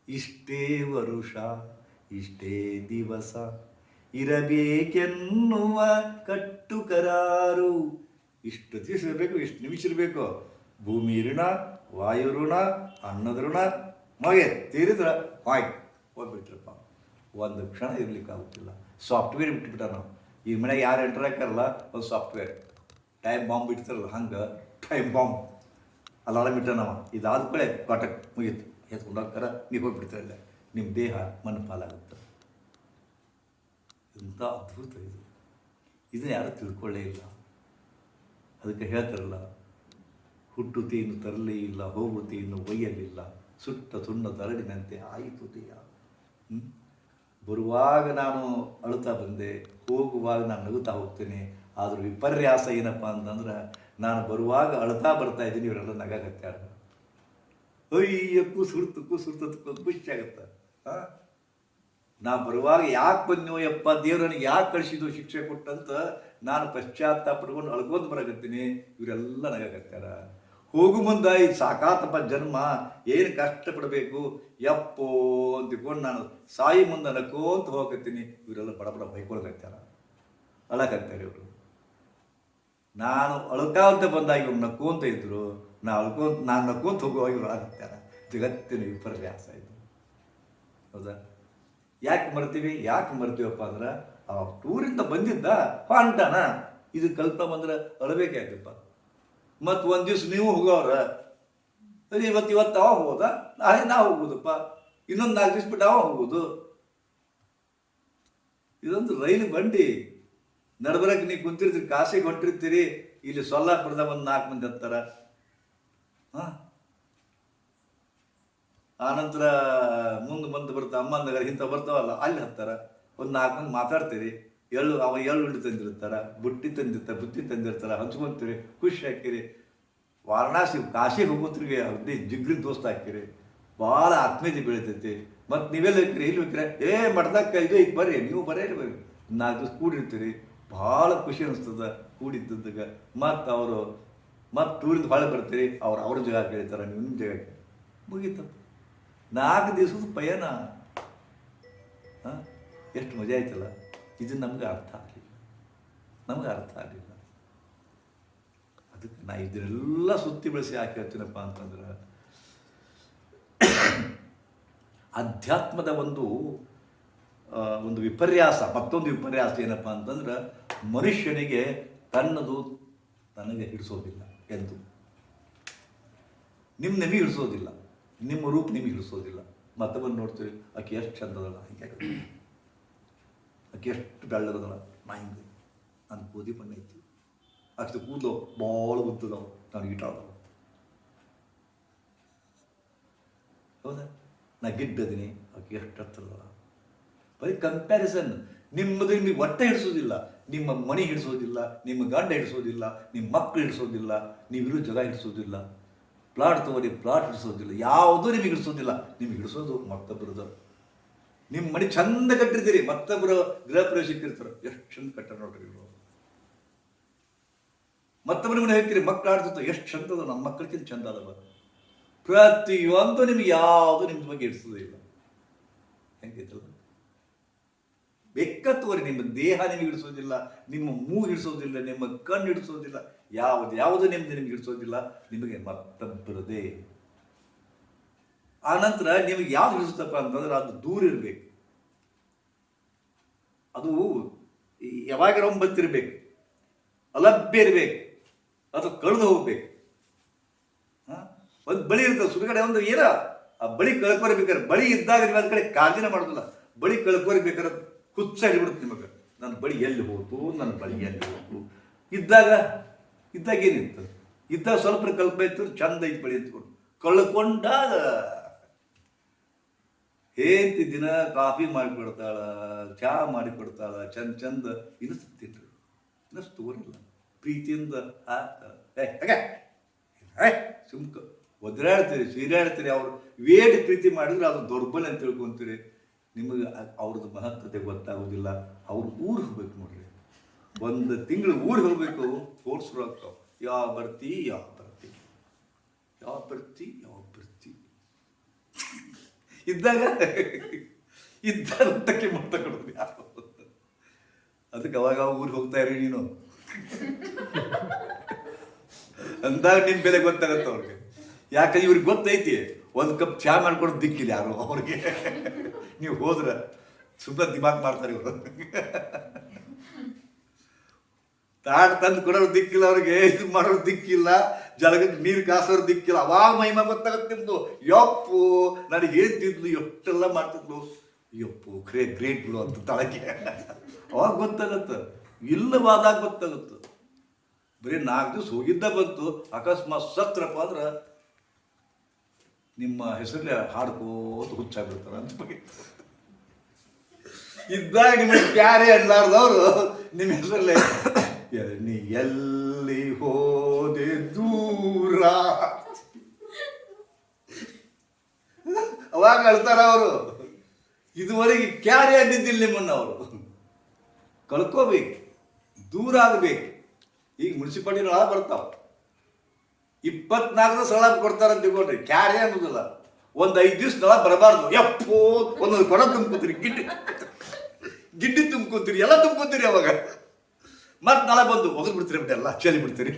S1: ಇಷ್ಟೇ ವರುಷ, ಇಷ್ಟೇ ದಿವಸ ಇರಬೇಕೆನ್ನುವ ಕಟ್ಟು ಕರಾರು. ಇಷ್ಟು ದಿವಸ ಇರಬೇಕು, ಇಷ್ಟು ನಿಮಿಷ ಇರಬೇಕು. ಭೂಮಿ ಋಣ, ವಾಯು ಋಣ, ಅನ್ನದ ಋಣ ಮಗೆ ತೀರಿದ್ರೆ ಹೋಗ್ಬಿಟ್ರಪ್ಪ. ಒಂದು ಕ್ಷಣ ಇರ್ಲಿಕ್ಕಾಗುತ್ತಿಲ್ಲ. ಸಾಫ್ಟ್ವೇರ್ ಬಿಟ್ಬಿಟ್ಟ ನಾವು. ಈ ಮನೆಗೆ ಯಾರು ಎಂಟರ್ ಹಾಕಾರಲ್ಲ, ಒಂದು ಸಾಫ್ಟ್ವೇರ್. ಟೈಮ್ ಬಾಂಬ್ ಬಿಡ್ತಾರಲ್ಲ, ಹಂಗೆ ಟೈಮ್ ಬಾಂಬ್ ಅಲಾರಾಮ್ ಇಟ್ಟ ನಾವು. ಇದಾದ ಕಡೆ ಕಾಟಕ್ ಮುಗೀತು. ಎತ್ಕೊಂಡೋಗ್ತಾರ, ನೀವು ಹೋಗ್ಬಿಡ್ತಾರಲ್ಲ, ನಿಮ್ಮ ದೇಹ ಮಣ್ಣು ಪಾಲಾಗುತ್ತೆ. ಇಂಥ ಅದ್ಭುತ ಇದು. ಇದನ್ನು ಯಾರೂ ತಿಳ್ಕೊಳ್ಳೇ ಇಲ್ಲ. ಅದಕ್ಕೆ ಹೇಳ್ತಾರಲ್ಲ, ಹುಟ್ಟುತ್ತೀನು ತರಲೇ ಇಲ್ಲ, ಹೋಗುತ್ತೀನು ಒಯ್ಯಲಿಲ್ಲ, ಸುಟ್ಟ ಸುಣ್ಣ ತರಡಿನಂತೆ ಆಯಿತು ದೇಹ. ಬರುವಾಗ ನಾನು ಅಳುತ್ತಾ ಬಂದೆ, ಹೋಗುವಾಗ ನಾನು ನಗುತ್ತಾ ಹೋಗ್ತೇನೆ. ಆದರೂ ವಿಪರ್ಯಾಸ ಏನಪ್ಪ ಅಂತಂದ್ರೆ, ನಾನು ಬರುವಾಗ ಅಳ್ತಾ ಬರ್ತಾ ಇದ್ದೀನಿ, ಇವರೆಲ್ಲ ನಗಾಕತ್ಯಾರ. ಅಯ್ಯ ಕೂಸುಡ್ತು ಖುಷಿ ಆಗುತ್ತೆ. ನಾ ಬರುವಾಗ ಯಾಕೆ ಬಂದ್ನೋ ಯಪ್ಪ, ದೇವ್ರನಿಗೆ ಯಾಕೆ ಕಳಿಸಿದ್ದು ಶಿಕ್ಷೆ ಕೊಟ್ಟಂತ ನಾನು ಪಶ್ಚಾತ್ತಾಪ ಪಡ್ಕೊಂಡು ಅಳ್ಕೊಂಡು ಬರಕತ್ತೀನಿ. ಇವರೆಲ್ಲ ನಗಾಕತ್ಯಾರ. ಹೋಗು ಮುಂದೆ ಇದು ಸಾಕಾತಪ್ಪ ಜನ್ಮ, ಏನು ಕಷ್ಟಪಡಬೇಕು ಯಪ್ಪೋ ಅಂತಿಕೊಂಡು ನಾನು ಸಾಯಿ ಮುಂದೆ ನಕ್ಕೋಂತ ಹೋಗತ್ತೀನಿ. ಇವರೆಲ್ಲ ಬಡ ಬೈಕೊಳಕತ್ಯಾರ, ಅಳಕತ್ತಾರೆ ಇವರು. ನಾನು ಅಳ್ಕಾಂತ ಬಂದಾಗ ಇವ್ರು ನಕ್ಕೋಂತ ಇದ್ರು, ನಾನು ನಕ್ಕೋಂತ ಹೋಗುವಾಗ ಇವ್ರು ಅಳಕತ್ಯಾರ. ಜಗತ್ತಿನ ವಿಪರ್ಯಾಸ ಇದು. ಹೌದಾ? ಯಾಕೆ ಮರ್ತೀವಪ್ಪ ಅಂದ್ರೆ, ಆ ಟೂರಿಂದ ಬಂದಿದ್ದ ಹೊಂಟಾನ, ಇದು ಕಲ್ಪನೆ ಬಂದ್ರೆ ಅಳಬೇಕಾಯ್ತಪ್ಪ. ಮತ್ತು ಒಂದು ದಿವ್ಸ ನೀವು ಹೋಗೋರ, ಇವತ್ತು ಅವ ಹೋದ, ನಾಳೆ ನಾವು ಹೋಗುದಪ್ಪ, ಇನ್ನೊಂದು 4 ದಿವ್ಸ ಬಿಟ್ಟು ಅವ ಹೋಗುದು. ಇದೊಂದು ರೈಲು ಬಂಡಿ. ನಡ್ಬರಕ್ಕೆ ನೀವು ಕುಂತಿರ್ತೀರಿ, ಕಾಶಿಗೆ ಹೊಂಟಿರ್ತೀರಿ, ಇಲ್ಲಿ ಸೊಲ್ಲಾಪುರದಾಗ ಒಂದು 4 ಮಂದಿ ಹತ್ತಾರ. ಆನಂತರ ಮುಂದೆ ಬರ್ತಾ ಅಮ್ಮನ ನಗರ ಇಂಥ ಬರ್ತಾವಲ್ಲ, ಅಲ್ಲಿ ಹತ್ತಾರ. ಒಂದು 4 ಮಂದಿ ಮಾತಾಡ್ತೀರಿ. ಎಳ್ಳು ಉಂಡು ತಂದಿರ್ತಾರ, ಬುತ್ತಿ ತಂದಿರ್ತಾರ, ಹಂಚ್ಕೊಂತೀರಿ, ಖುಷಿ ಹಾಕಿರಿ. ವಾರಣಾಸಿ ಕಾಶಿಗೆ ಹೋಗೋತ್ರಿಗೆ ಅಗ್ದಿ ಜಿಗ್ರಿ ದೋಸ್ತ ಹಾಕಿರಿ. ಭಾಳ ಆತ್ಮೀಯತೆ ಬೆಳಿತೈತಿ. ಮತ್ತು ನೀವೆಲ್ಲ ಹೋಗ್ತೀರಿ, ಇಲ್ಲಿ ಹೋಗ್ತೀರ, ಮಡ್ದಕ್ಕ ಇದು ಈಗ ಬರ್ರಿ, ನೀವು ಬರ್ರಿ 4 ದಿವಸ ಕೂಡಿರ್ತೀರಿ. ಭಾಳ ಖುಷಿ ಅನಿಸ್ತದ ಕೂಡಿದ್ದಾಗ. ಮತ್ತು ಟೂರಿಂದ ಹೊಳೆ ಬರ್ತೀರಿ, ಅವ್ರ ಜಾಗ ಕೇಳ್ತಾರ, ನೀವು ನಿಮ್ಮ ಜಾಗಕ್ಕೆ ಮುಗೀತಪ್ಪ. 4 ದಿವಸದ ಪಯಣ. ಎಷ್ಟು ಮಜಾ ಆಯ್ತಲ್ಲ. ಇದು ನಮ್ಗೆ ಅರ್ಥ ಆಗಲಿಲ್ಲ. ಅದಕ್ಕೆ ನಾ ಇದನ್ನೆಲ್ಲ ಸುತ್ತಿ ಬೆಳೆಸಿ ಯಾಕೆ ಹೇಳ್ತೀನಪ್ಪ ಅಂತಂದ್ರೆ, ಅಧ್ಯಾತ್ಮದ ಒಂದು ವಿಪರ್ಯಾಸ, ಮತ್ತೊಂದು ವಿಪರ್ಯಾಸ ಏನಪ್ಪ ಅಂತಂದ್ರೆ, ಮನುಷ್ಯನಿಗೆ ತನ್ನದು ನನಗೆ ಹಿಡಿಸೋದಿಲ್ಲ ಎಂದು. ನಿಮಗೆ ಹಿಡಿಸೋದಿಲ್ಲ, ನಿಮ್ಮ ರೂಪ ನಿಮಗೆ ಹಿಡಿಸೋದಿಲ್ಲ. ಮತ್ತೊಬ್ಬರು ನೋಡ್ತೀವಿ, ಆಕೆ ಎಷ್ಟು ಚಂದದಲ್ಲ, ಹೀಗೆ ಆಕೆ ಎಷ್ಟು ಬೆಳ್ಳಗದಲ್ಲ, ನಾ ಹಿಂಗೆ ನನ್ನ ಗೋಧಿ ಬಣ್ಣ ಐತಿ, ಆಕೆ ಕೂದಲು ಭಾಳ ಉದ್ದದವು, ನಾನು ಈಟಾದವು. ಹೌದಾ? ನಾ ಗಿಡ್ಡದೀನಿ, ಆಕೆ ಎಷ್ಟು ಹತ್ತಿರದಲ್ಲ. ಬರೀ ಕಂಪ್ಯಾರಿಸನ್. ನಿಮಗೆ ಒಟ್ಟೆ ಹಿಡಿಸೋದಿಲ್ಲ, ನಿಮ್ಮ ಮನೆ ಹಿಡಿಸೋದಿಲ್ಲ, ನಿಮ್ಮ ಗಂಡ ಹಿಡಿಸೋದಿಲ್ಲ, ನಿಮ್ಮ ಮಕ್ಕಳು ಹಿಡಿಸೋದಿಲ್ಲ, ನೀವಿರೋ ಜಾಗ ಹಿಡಿಸೋದಿಲ್ಲ. ಪ್ಲಾಟ್ ತಗೋರಿ, ಪ್ಲಾಟ್ ಹಿಡಿಸೋದಿಲ್ಲ, ಯಾವುದೂ ನಿಮಗೆ ಹಿಡಿಸೋದಿಲ್ಲ. ನಿಮ್ಗೆ ಹಿಡಿಸೋದು ಮತ್ತೊಬ್ಬರದು. ನಿಮ್ಮ ಮನೆ ಚಂದ ಕಟ್ಟಿರ್ತೀರಿ, ಮತ್ತೊಬ್ಬರು ಗೃಹ ಪ್ರವೇಶಕ್ಕಿರ್ತಾರೆ, ಎಷ್ಟು ಚಂದ ಕಟ್ಟ ನೋಡ್ರಿ ಇವರು. ಮತ್ತೊಬ್ಬರ ಮನೆ ಹೇಳ್ತೀರಿ, ಮಕ್ಕಳು ಆಡ್ತಿರ್ತಾರೆ, ಎಷ್ಟು ಚಂದದ, ನಮ್ಮ ಮಕ್ಕಳಿಗಿಂತ ಚಂದ ಅದವ. ಪ್ರತಿಯೊಂದು ನಿಮ್ಗೆ ಯಾವುದು ನಿಮ್ಮ ಬಗ್ಗೆ ಹಿಡಿಸೋದಿಲ್ಲ. ಹೆಂಗೈತಲ್ಲ? ಬೆಕ್ಕತ್ತುವರಿ, ನಿಮ್ಮ ದೇಹ ನಿಮಗೆ ಹಿಡಿಸೋದಿಲ್ಲ, ನಿಮ್ಮ ಮೂಗು ಹಿಡಿಸೋದಿಲ್ಲ, ನಿಮ್ಮ ಕಣ್ಣು ಹಿಡಿಸೋದಿಲ್ಲ, ಯಾವುದು ನಿಮ್ದು ನಿಮ್ಗೆ ಇಡಿಸೋದಿಲ್ಲ, ನಿಮಗೆ ಮತ್ತೊಬ್ಬರದೇ. ಆನಂತರ ನಿಮಗೆ ಯಾವ್ದು ಇಡಿಸ್ತಪ್ಪ ಅಂತಂದ್ರೆ ಅದು ದೂರ ಇರಬೇಕು, ಅದು ಯಾವಾಗ ಬಂತಿರ್ಬೇಕು, ಅಲಭ್ಯ ಇರಬೇಕು, ಅದು ಕಳೆದು ಹೋಗ್ಬೇಕು. ಒಂದು ಬಳಿ ಇರ್ತದೆ ಸುಡುಗಡೆ, ಒಂದು ಏನ ಆ ಬಳಿ ಕಳ್ಕೊರ್ಬೇಕಾರೆ, ಬಳಿ ಇದ್ದಾಗ ನೀವು ಅದ ಕಡೆ ಕಾಳಜಿನ ಮಾಡೋದಿಲ್ಲ. ಬಳಿ ಕಳ್ಕೊರ್ಬೇಕಾದ್ರೆ ಹುಚ್ಚ ಹಿಡಿಬಿಡುತ್ತೆ ನಿಮಗೆ, ನನ್ನ ಬಳಿ ಎಲ್ಲಿ ಹೋಯ್ತು, ನನ್ನ ಬಳಿ ಎಲ್ಲಿ ಹೋಯ್ತು. ಇದ್ದಾಗ ಏನಿತ್ತು, ಇದ್ದಾಗ ಸ್ವಲ್ಪ ಕಲ್ಪ ಇತ್ತು, ಚಂದ ಐತಿ ಬಳಿ ಅಂತ್ಕೊಂಡು. ಕಳ್ಕೊಂಡಾಗ ಹೇಂತಿ ದಿನ ಕಾಫಿ ಮಾಡಿಕೊಡ್ತಾಳ, ಚಹಾ ಮಾಡಿಕೊಡ್ತಾಳ, ಚಂದ ಇನಿಸ್ತಿಟ್ರು, ತೋರಿಲ್ಲ ಪ್ರೀತಿಯಿಂದ ಸುಮ್ಕ ಒದ್ರಾಡ್ತೀರಿ, ಸೀರಾಡ್ತೀರಿ. ಅವ್ರು ವೇಟ್ ಪ್ರೀತಿ ಮಾಡಿದ್ರೆ ಅದು ದೌರ್ಬಲ್ಯ ಅಂತ ತಿಳ್ಕೊಂತೀರಿ. ನಿಮಗೆ ಅವ್ರದ್ದು ಮಹತ್ವತೆ ಗೊತ್ತಾಗೋದಿಲ್ಲ. ಅವ್ರು ಊರಿಗೆ ಹೋಗ್ಬೇಕು ನೋಡ್ರಿ, ಒಂದು ತಿಂಗಳು ಊರಿಗೆ ಹೋಗ್ಬೇಕು. ಫೋರ್ಸ್ರು ಆಗ್ತಾವ, ಯಾವ ಬರ್ತಿ ಇದ್ದಾಗ ಊಟಕ್ಕೆ ಮಾಡ್ತಾ ಕೊಡೋದು ಯಾರು. ಅದಕ್ಕೆ ಅವಾಗ ಊರಿಗೆ ಹೋಗ್ತಾ ಇರಿ ನೀನು ಅಂದಾಗ ನಿನ್ ಬೆಲೆ ಗೊತ್ತಾಗತ್ತ ಅವ್ರಿಗೆ. ಯಾಕಂದ್ರೆ ಇವ್ರಿಗೆ ಗೊತ್ತೈತಿ ಒಂದು ಕಪ್ ಚಹಾ ಮಾಡ್ಕೊಡೋದು ದಿಕ್ಕಿಲ್ಲ ಯಾರು ಅವ್ರಿಗೆ. ನೀವು ಹೋದ್ರ ಸುಮ್ಮನೆ ದಿಮಾಕ್ ಮಾಡ್ತಾರೆ ಇವರು. ತಾಟ್ ತಂದು ಕೊಡೋರು ದಿಕ್ಕಿಲ್ಲ ಅವ್ರಿಗೆ, ಇದು ಮಾಡೋರು ದಿಕ್ಕಿಲ್ಲ, ಜಲಗಕ್ಕೆ ನೀರು ಕಾಸೋರು ದಿಕ್ಕಿಲ್ಲ. ಅವಾಗ ಮಹಿಮಾ ಗೊತ್ತಾಗತ್ತೆ ನಿಮ್ದು. ಯಪ್ಪು ನನಗೆ ಹೇಳ್ತಿದ್ಲು, ಎಷ್ಟೆಲ್ಲ ಮಾಡ್ತಿದ್ಲು, ಯಪ್ಪು ಗ್ರೇಟ್ ಬಿಡು ಅಂತ ತಳಗೆ. ಅವಾಗ ಗೊತ್ತಾಗತ್ತ, ಇಲ್ಲವಾದಾಗ ಗೊತ್ತಾಗತ್ತ. ಬರೀ 4 ದಿವಸ ಹೋಗಿದ್ದ ಬಂತು, ಅಕಸ್ಮಾತ್ ಸತ್ರಪ್ಪ ಅಂದ್ರೆ ನಿಮ್ಮ ಹೆಸರಲ್ಲೇ ಹಾಡ್ಕೋತ ಹುಚ್ಚಾಗ್ಬಿಡ್ತಾರ ಅಂತ ಬಗ್ಗೆ. ಇದ್ದಾಗ ನಿಮಗೆ ಪ್ಯಾರೆ ಅನ್ಲಾರ್ದವ್ರು ನಿಮ್ಮ ಹೆಸರಲ್ಲೇ ನೀ ಎಲ್ಲಿ ಹೋದೆ ದೂರ ಅವಾಗ ಅಳ್ತಾರ ಅವರು. ಇದುವರೆಗೆ ಕ್ಯಾರೆ ಅಂದಿದ್ದಿಲ್ಲ ನಿಮ್ಮನ್ನ. ಅವರು ಕಳ್ಕೋಬೇಕು, ದೂರ ಆಗಬೇಕು. ಈಗ ಮುನ್ಸಿಪಾಲಿಟಿ ನಳ ಬರ್ತಾವ, 24 ಸ್ಥಳ ಕೊಡ್ತಾರಂತ ತಿಳ್ಕೊಂಡ್ರಿ. ಕ್ಯಾರೆ ಅನ್ನೋದಿಲ್ಲ. ಒಂದು 5 ದಿವಸ ನಳ ಬರಬಾರ್ದು. ಯಪ್ಪೋ ಒಂದೊಂದು ಕೊಡ ತುಂಬ್ಕೋತೀರಿ, ಗಿಡ್ಡಿ ತುಂಬ್ಕೋತೀರಿ, ಎಲ್ಲ ತುಂಬ್ಕೋತೀರಿ. ಅವಾಗ ಮತ್ತೆ ನಳ ಬಂದು ಒಗದ್ ಬಿಡ್ತೀರಿ, ಎಲ್ಲ ಚೆಲ್ಲಿ ಬಿಡ್ತೀರಿ,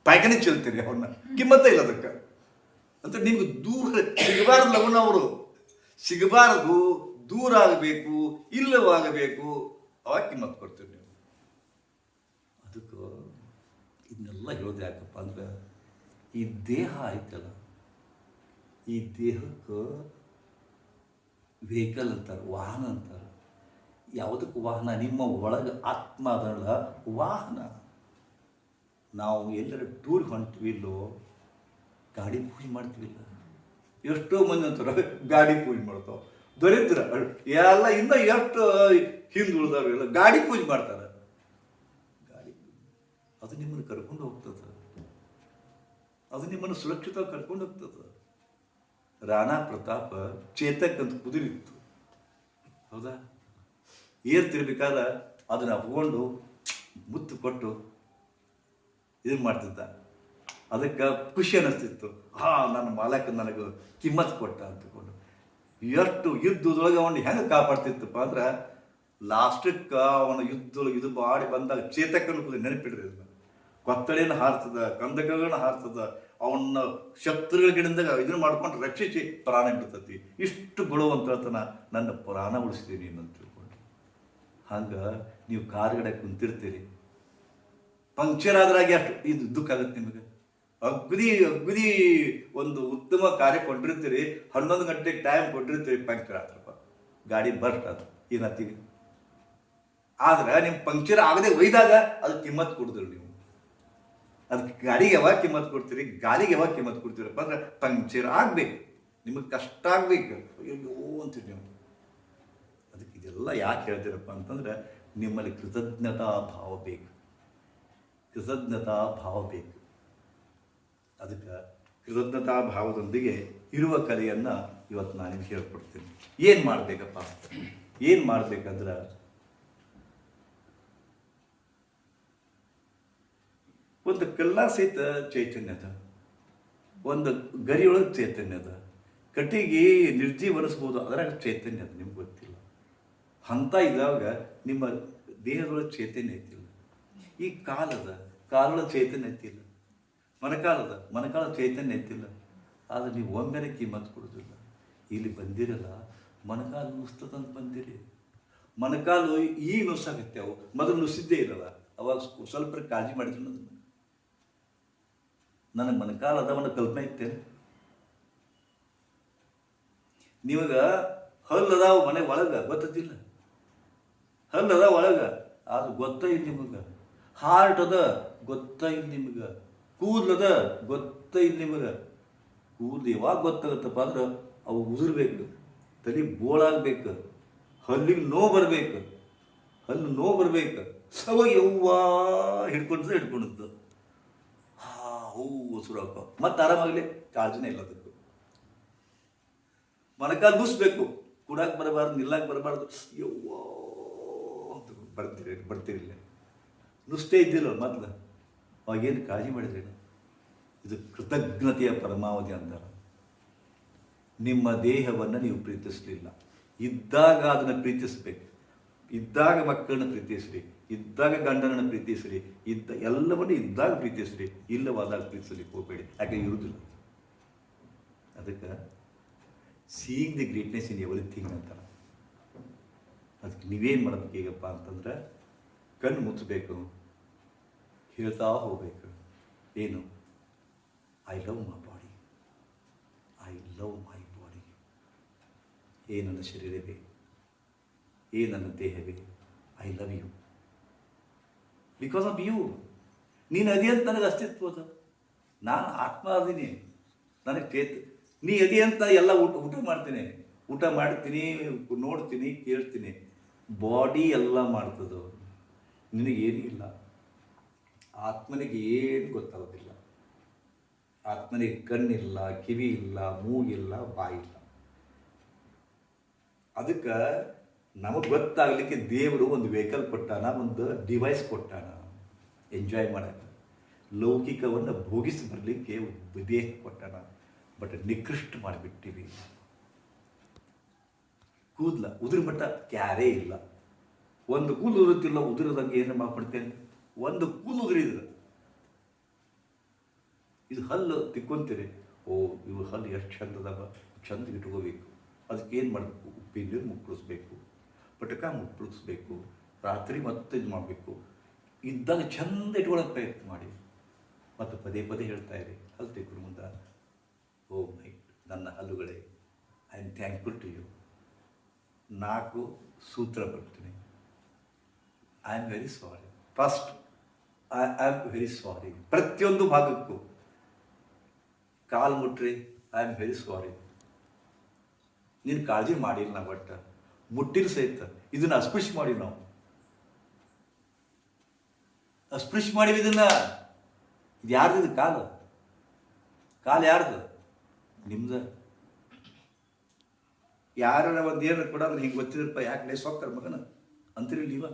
S1: ಪಾಯ್ಕನೆ ಚೆಲ್ತೀರಿ. ಅವನ್ನ ಕಿಮ್ಮತ್ತ ಇಲ್ಲ ಅದಕ್ಕೆ ಅಂತ. ನಿಮ್ಗೆ ದೂರ ಸಿಗಬಾರ್ದು ಲವಣ, ಅವರು ಸಿಗಬಾರದು, ದೂರ ಆಗಬೇಕು, ಇಲ್ಲವಾಗಬೇಕು. ಅವಾಗ ಕಿಮ್ಮತ್ತು ಕೊಡ್ತೀರಿ ನೀವು. ಅದಕ್ಕೆ ಇದನ್ನೆಲ್ಲ ಹೇಳೋದು ಯಾಕಪ್ಪ ಅಂದ್ರೆ, ಈ ದೇಹ ಆಯ್ತಲ್ಲ, ಈ ದೇಹಕ್ಕೆ ವೆಹಿಕಲ್ ಅಂತಾರೆ, ವಾಹನ ಅಂತಾರೆ. ಯಾವುದಕ್ಕೆ ವಾಹನ? ನಿಮ್ಮ ಒಳಗೆ ಆತ್ಮ ಅದಲ್ಲ ವಾಹನ. ನಾವು ಎಲ್ಲರ ಟೂರ್ ಹೊಂಟ್ವಿಲ್ಲೋ, ಗಾಡಿ ಪೂಜೆ ಮಾಡ್ತೀವಿಲ್ಲ. ಎಷ್ಟೋ ಮಂದಿ ಅಂತಾರೆ ಗಾಡಿ ಪೂಜೆ ಮಾಡ್ತಾವ, ದೊರೆತರ ಎಲ್ಲ ಇನ್ನೂ ಎಷ್ಟು ಹಿಂದುಳಿದವ್ರೆಲ್ಲ ಗಾಡಿ ಪೂಜೆ ಮಾಡ್ತಾರೆ. ಗಾಡಿ ಅದು ನಿಮ್ಮನ್ನು ಕರ್ಕೊಂಡು ಹೋಗ್ತದೆ, ಅದು ನಿಮ್ಮನ್ನು ಸುರಕ್ಷಿತವಾಗಿ ಕರ್ಕೊಂಡು ಹೋಗ್ತದೆ. ರಾಣಾ ಪ್ರತಾಪ ಚೇತಕ್ ಅಂತ ಕುದುರಿತ್ತು, ಹೌದಾ? ಏರ್ತಿರ್ಬೇಕಾದ್ರೆ ಅದನ್ನ ಅಪ್ಕೊಂಡು ಮುತ್ತು ಕೊಟ್ಟು ಇದನ್ನು ಮಾಡ್ತಿದ್ದ. ಅದಕ್ಕೆ ಖುಷಿ ಅನ್ನಿಸ್ತಿತ್ತು, ನನ್ನ ಮಾಲಕ ನನಗೆ ಕಿಮ್ಮತ್ತು ಕೊಟ್ಟ ಅಂತಕೊಂಡು. ಎಷ್ಟು ಯುದ್ಧದೊಳಗೆ ಅವನು ಹೆಂಗೆ ಕಾಪಾಡ್ತಿತ್ತಪ್ಪ ಅಂದ್ರೆ, ಲಾಸ್ಟಕ್ಕೆ ಅವನ ಯುದ್ಧದೊಳಗೆ ಇದು ಬಾಡಿ ಬಂದಾಗ ಚೇತಕ್ಕನ್ನು ನೆನಪಿಡ್ರಿ. ಅದನ್ನ ಕೊತ್ತಳೆಯನ್ನು ಹಾರ್ತದ, ಕಂದಕಗಳನ್ನ ಹಾರ್ತದ, ಅವನ್ನ ಶತ್ರುಗಳಿಂದ ಇದನ್ನು ಮಾಡ್ಕೊಂಡು ರಕ್ಷಿಸಿ ಪ್ರಾಣ ಬಿಡ್ತತಿ. ಇಷ್ಟು ಗುಣವಂತನ ನನ್ನ ಪ್ರಾಣ ಉಳಿಸ್ತೀನಿ ಅಂತ ತಿಳ್ಕೊಂಡು. ಹಂಗೆ ನೀವು ಕಾರುಗಡೆ ಕುಂತಿರ್ತೀರಿ, ಪಂಕ್ಚರ್ ಆದ್ರಾಗೆ ಅಷ್ಟು ಇದು ದುಃಖ ಆಗುತ್ತೆ ನಿಮಗೆ. ಅಗ್ದಿ ಒಂದು ಉತ್ತಮ ಕಾರ್ಯ ಕೊಟ್ಟಿರ್ತೀರಿ, 11 ಗಂಟೆಗೆ ಟೈಮ್ ಕೊಟ್ಟಿರ್ತೀರಿ, ಪಂಕ್ಚರ್ ಆದ್ರಪ್ಪ, ಗಾಡಿ ಬರ್ಸ್ಟ್ ಅದು ಏನತ್ತೀವಿ. ಆದ್ರೆ ನಿಮ್ಮ ಪಂಕ್ಚರ್ ಆಗದೆ ಒಯ್ದಾಗ ಅದಕ್ಕೆ ಕಿಮ್ಮತ್ತು ಕೊಡಿದ್ರಿ ನೀವು. ಅದಕ್ಕೆ ಗಾಡಿಗೆ ಯಾವಾಗ ಕಿಮ್ಮತ್ತು ಕೊಡ್ತೀರಿ, ಗಾಲಿಗೆ ಯಾವಾಗ ಕಿಮ್ಮತ್ತು ಕೊಡ್ತೀರಪ್ಪ ಅಂದ್ರೆ ಪಂಕ್ಚರ್ ಆಗಬೇಕು, ನಿಮಗೆ ಕಷ್ಟ ಆಗಬೇಕು. ಅಯ್ಯೋ ಅಂತೀರಿ ನೀವು. ಅದಕ್ಕೆ ಇದೆಲ್ಲ ಯಾಕೆ ಹೇಳ್ತೀರಪ್ಪ ಅಂತಂದ್ರೆ, ನಿಮ್ಮಲ್ಲಿ ಕೃತಜ್ಞತಾ ಭಾವ ಬೇಕು, ಕೃತಜ್ಞತಾ ಭಾವ ಬೇಕು. ಅದಕ್ಕೆ ಕೃತಜ್ಞತಾ ಭಾವದೊಂದಿಗೆ ಇರುವ ಕಲೆಯನ್ನು ಇವತ್ತು ನಾನು ನಿಮ್ಗೆ ಹೇಳ್ಕೊಡ್ತೀನಿ. ಏನು ಮಾಡಬೇಕಪ್ಪ, ಏನು ಮಾಡಬೇಕಂದ್ರೆ, ಒಂದು ಕಲ್ಲ ಸಹಿತ ಚೈತನ್ಯ ಅದ, ಒಂದು ಗರಿಯೊಳಗೆ ಚೈತನ್ಯ ಅದ, ಕಟ್ಟಿಗೆ ನಿರ್ಜೀವನಿಸ್ಬೋದು, ಅದರಾಗ ಚೈತನ್ಯ ಅದ, ನಿಮ್ಗೆ ಗೊತ್ತಿಲ್ಲ. ಅಂತ ಇದ್ದಾಗ ನಿಮ್ಮ ದೇಹದೊಳಗೆ ಚೈತನ್ಯ ಐತಿಲ್ಲ. ಈ ಕಾಲದ ಕಾಲದ ಚೈತನ್ಯ ಎತ್ತಿಲ್ಲ, ಮೊಣಕಾಲ ಚೈತನ್ಯ ಎತ್ತಿಲ್ಲ. ಆದರೆ ನೀವು ಒಮ್ಮೆಲೆ ಕಿಮ್ಮತ್ತು ಕೊಡೋದಿಲ್ಲ. ಇಲ್ಲಿ ಬಂದಿರಲ್ಲ, ಮೊಣಕಾಲು ನುಸ್ತದಂತ ಬಂದಿರಿ. ಮೊಣಕಾಲು ಈಗ ನುಸ್ಸಾಗತ್ತೆ. ಅವು ಮೊದಲು ನುಸಿದ್ದೇ ಇರಲ್ಲ. ಅವಾಗ ಸ್ವಲ್ಪ ಕಾಳಜಿ ಮಾಡಿದ್ರು ನನಗೆ ಮೊಣಕಾಲ ಅದವನ್ನ ಕಲ್ಪನೆ ಇತ್ತೇನೆ. ನೀವಾಗ ಹಲ್ಲು ಅದಾವ ಮನೆ ಒಳಗೆ ಗೊತ್ತಿಲ್ಲ, ಹಲ್ಲು ಅದಾವ ಒಳಗೆ, ಅದು ಗೊತ್ತಾಯಿಲ್ಲ ನಿಮಗೆ. ಹಾರ್ಟ್ ಅದ ಗೊತ್ತಾಯಿಲ್ಲ ನಿಮಗೆ. ಕೂದಲದ ಗೊತ್ತಾಯಿಲ್ಲ ನಿಮಗೆ. ಕೂದಲು ಯಾವಾಗ ಗೊತ್ತಾಗುತ್ತಪ್ಪ ಅಂದ್ರೆ ಅವು ಉದುರ್ಬೇಕು, ತಲೆ ಬೋಳಾಗಬೇಕು, ಹಲ್ಲಿಗೆ ನೋವು ಬರಬೇಕು, ಹಲ್ಲು ನೋವು ಬರಬೇಕು. ಅವಾಗ ಯವ್ವ ಹಿಡ್ಕೊಂಡು ಉಸಿರು ಹಾಕೋ ಮತ್ತೆ ಆರಾಮಾಗಲಿ. ಕಾಳಜಿನೇ ಇಲ್ಲ ಅದಕ್ಕೂ. ಮೊಣಕಾಲು ನುಸ್ಬೇಕು, ಕುಡಾಕ್ ಬರಬಾರ್ದು, ನಿಲ್ಲಕ್ಕೆ ಬರಬಾರ್ದು. ಯವ್ವ ಬರ್ತೀರಿಲ್ಲ, ನುಸ್ತೇ ಇದ್ದಿಲ್ಲ ಮೊದಲು. ಅವಾಗೇನು ಕಾಳಜಿ ಮಾಡಿದ್ರಿ? ಇದು ಕೃತಜ್ಞತೆಯ ಪರಮಾವಧಿ ಅಂತಾರೆ. ನಿಮ್ಮ ದೇಹವನ್ನು ನೀವು ಪ್ರೀತಿಸಲಿಲ್ಲ, ಇದ್ದಾಗ ಅದನ್ನು ಪ್ರೀತಿಸಬೇಕು. ಇದ್ದಾಗ ಮಕ್ಕಳನ್ನ ಪ್ರೀತಿಸ್ರಿ, ಇದ್ದಾಗ ಗಂಡನನ್ನು ಪ್ರೀತಿಸ್ರಿ, ಎಲ್ಲವನ್ನು ಇದ್ದಾಗ ಪ್ರೀತಿಸ್ರಿ, ಇಲ್ಲವಾದಾಗ ಪ್ರೀತಿಸಲಿಕ್ಕೆ ಹೋಗಬೇಡಿ. ಯಾಕೆ ಇರುವುದಿಲ್ಲ. ಅದಕ್ಕೆ seeing the greatness in everything ಅಂತಾರೆ. ಅದಕ್ಕೆ ನೀವೇನು ಮಾಡಬೇಕು ಈಗಪ್ಪ ಅಂತಂದ್ರೆ, ಕಣ್ಣು ಮುಚ್ಚಬೇಕು, ಹೇಳ್ತಾ ಹೋಗ್ಬೇಕು. ಏನು? I love my body, I love my body. ಏ ನನ್ನ ಶರೀರವೇ, ಏ ನನ್ನ ದೇಹವೇ, I love you because of you. ನೀನು ಅದಿ ಅಂತ ನನಗೆ ಅಸ್ತಿತ್ವ ಅದ. ನಾನು ಆತ್ಮ ಅದೀನಿ, ನನಗೆ ನೀ ಅದಿ ಅಂತ ಎಲ್ಲ ಊಟ ಮಾಡ್ತೀನಿ, ಊಟ ಮಾಡ್ತೀನಿ, ನೋಡ್ತೀನಿ, ಕೇಳ್ತೀನಿ. ಬಾಡಿ ಎಲ್ಲ ಮಾಡ್ತದೋ, ನಿನಗೇನೂ ಇಲ್ಲ. ಆತ್ಮನಿಗೆ ಏನು ಗೊತ್ತಾಗೋದಿಲ್ಲ. ಆತ್ಮನಿಗೆ ಕಣ್ಣಿಲ್ಲ, ಕಿವಿ ಇಲ್ಲ, ಮೂಗಿಲ್ಲ, ಬಾಯಿಲ್ಲ. ಅದಕ್ಕೆ ನಮಗೆ ಗೊತ್ತಾಗಲಿಕ್ಕೆ ದೇವರು ಒಂದು ವೆಹಿಕಲ್ ಕೊಟ್ಟಾನ, ಒಂದು ಡಿವೈಸ್ ಕೊಟ್ಟಾನ ಎಂಜಾಯ್ ಮಾಡೋಕ್ಕೆ. ಲೌಕಿಕವನ್ನು ಭೋಗಿಸಿ ಬರಲಿಕ್ಕೆ ದೇಹ ಕೊಟ್ಟಾನ. ಬಟ್ ನಿಕೃಷ್ಟ ಮಾಡಿಬಿಟ್ಟಿವಿ. ಕೂದಲ ಉದುರು ಮಟ್ಟ ಕ್ಯಾರೇ ಇಲ್ಲ. ಒಂದು ಕೂದಲು ಉದುರುತ್ತಿಲ್ಲ, ಉದುರದಂಗೆ ಏನು ಮಾಡ್ಬಿಡ್ತೇನೆ. ಒಂದು ಕೂದಲು ಉದುರಿದ್ರೆ ಇದು ಹಲ್ಲು ತಿಕ್ಕೊಂತೀರಿ. ಓ ಇವು ಹಲ್ಲು ಎಷ್ಟು ಚಂದದಾಗ, ಚಂದ ಇಟ್ಕೋಬೇಕು. ಅದಕ್ಕೆ ಏನು ಮಾಡಬೇಕು? ಉಪ್ಪಿನ ನೀರು ಮುಕ್ಕಳಿಸ್ಬೇಕು, ಪಟಕ ಮುಕ್ಕಳಿಸ್ಬೇಕು, ರಾತ್ರಿ ಮತ್ತೆ ಇದು ಮಾಡಬೇಕು. ಇದ್ದಾಗ ಚಂದ ಇಟ್ಕೊಳ್ಳೋಕೆ ಪ್ರಯತ್ನ ಮಾಡಿ. ಮತ್ತು ಪದೇ ಪದೇ ಹೇಳ್ತಾ ಇರಿ ಹಲ್ಲು ತಿಕ್ಕೊಂಡು ಮುಂದೆ, ಓ ಮೈ ನನ್ನ ಹಲ್ಲುಗಳೇ, I am thankful to you. 4 ಸೂತ್ರ ಬರ್ತೀನಿ. I am very sorry. First, I am very sorry. ಪ್ರತಿಯೊಂದು ಭಾಗಕ್ಕೂ ಕಾಲು ಮುಟ್ರಿ, ಐ ಆಮ್ ವೆರಿ ಸಾರಿ. ನೀನು ಕಾಳಜಿ ಮಾಡಿಲ್ಲ ನಾವು, ಒಟ್ಟು ಮುಟ್ಟಿರು ಸಹಿತ ಇದನ್ನು ಅಸ್ಪೃಶ್ಯ ಮಾಡಿ, ನಾವು ಅಸ್ಪೃಶ್ಯ ಮಾಡಿವಿ ಇದನ್ನು. ಇದು ಯಾರ್ದು? ಕಾಲು ಯಾರ್ದು? ನಿಮ್ದು. ಯಾರ ಒಂದು ಏನು ಕೊಡೋದ್ರೆ ಹಿಂಗೆ ಗೊತ್ತಿದ್ರಪ್ಪ, ಯಾಕೆ ಸೊಕ್ಕರ ಮಗನ ಅಂತೀರಿ ನೀವ?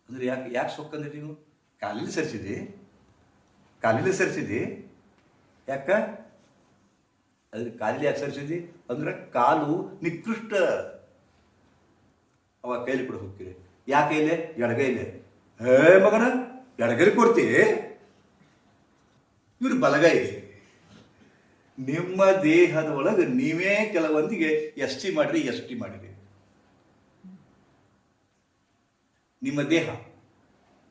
S1: ಅಂದ್ರೆ ಯಾಕೆ ಸೊಕ್ಕಂದ್ರಿ ನೀವು? ಕಾಲಿಲ್ಲಿ ಸರಿಸಿದಿ ಯಾಕ? ಅದ್ರ ಕಾಲಿಲ್ಲಿ ಯಾಕೆ ಸರಿಸಿದಿ ಅಂದ್ರೆ ಕಾಲು ನಿಕೃಷ್ಟ. ಅವಾಗ ಕೈಲಿ ಕೂಡ ಹೋಗ್ತೀರಿ. ಯಾಕೆ ಕೈಲೆ? ಎಡಗೈಲೆ. ಹೇ ಮಗನ, ಎಡಗೈಲಿ ಕೊಡ್ತಿ, ಇವ್ರು ಬಲಗೈ. ನಿಮ್ಮ ದೇಹದ ಒಳಗೆ ನೀವೇ ಕೆಲವೊಂದಿಗೆ ಎಸ್ ಟಿ ಮಾಡಿರಿ. ನಿಮ್ಮ ದೇಹ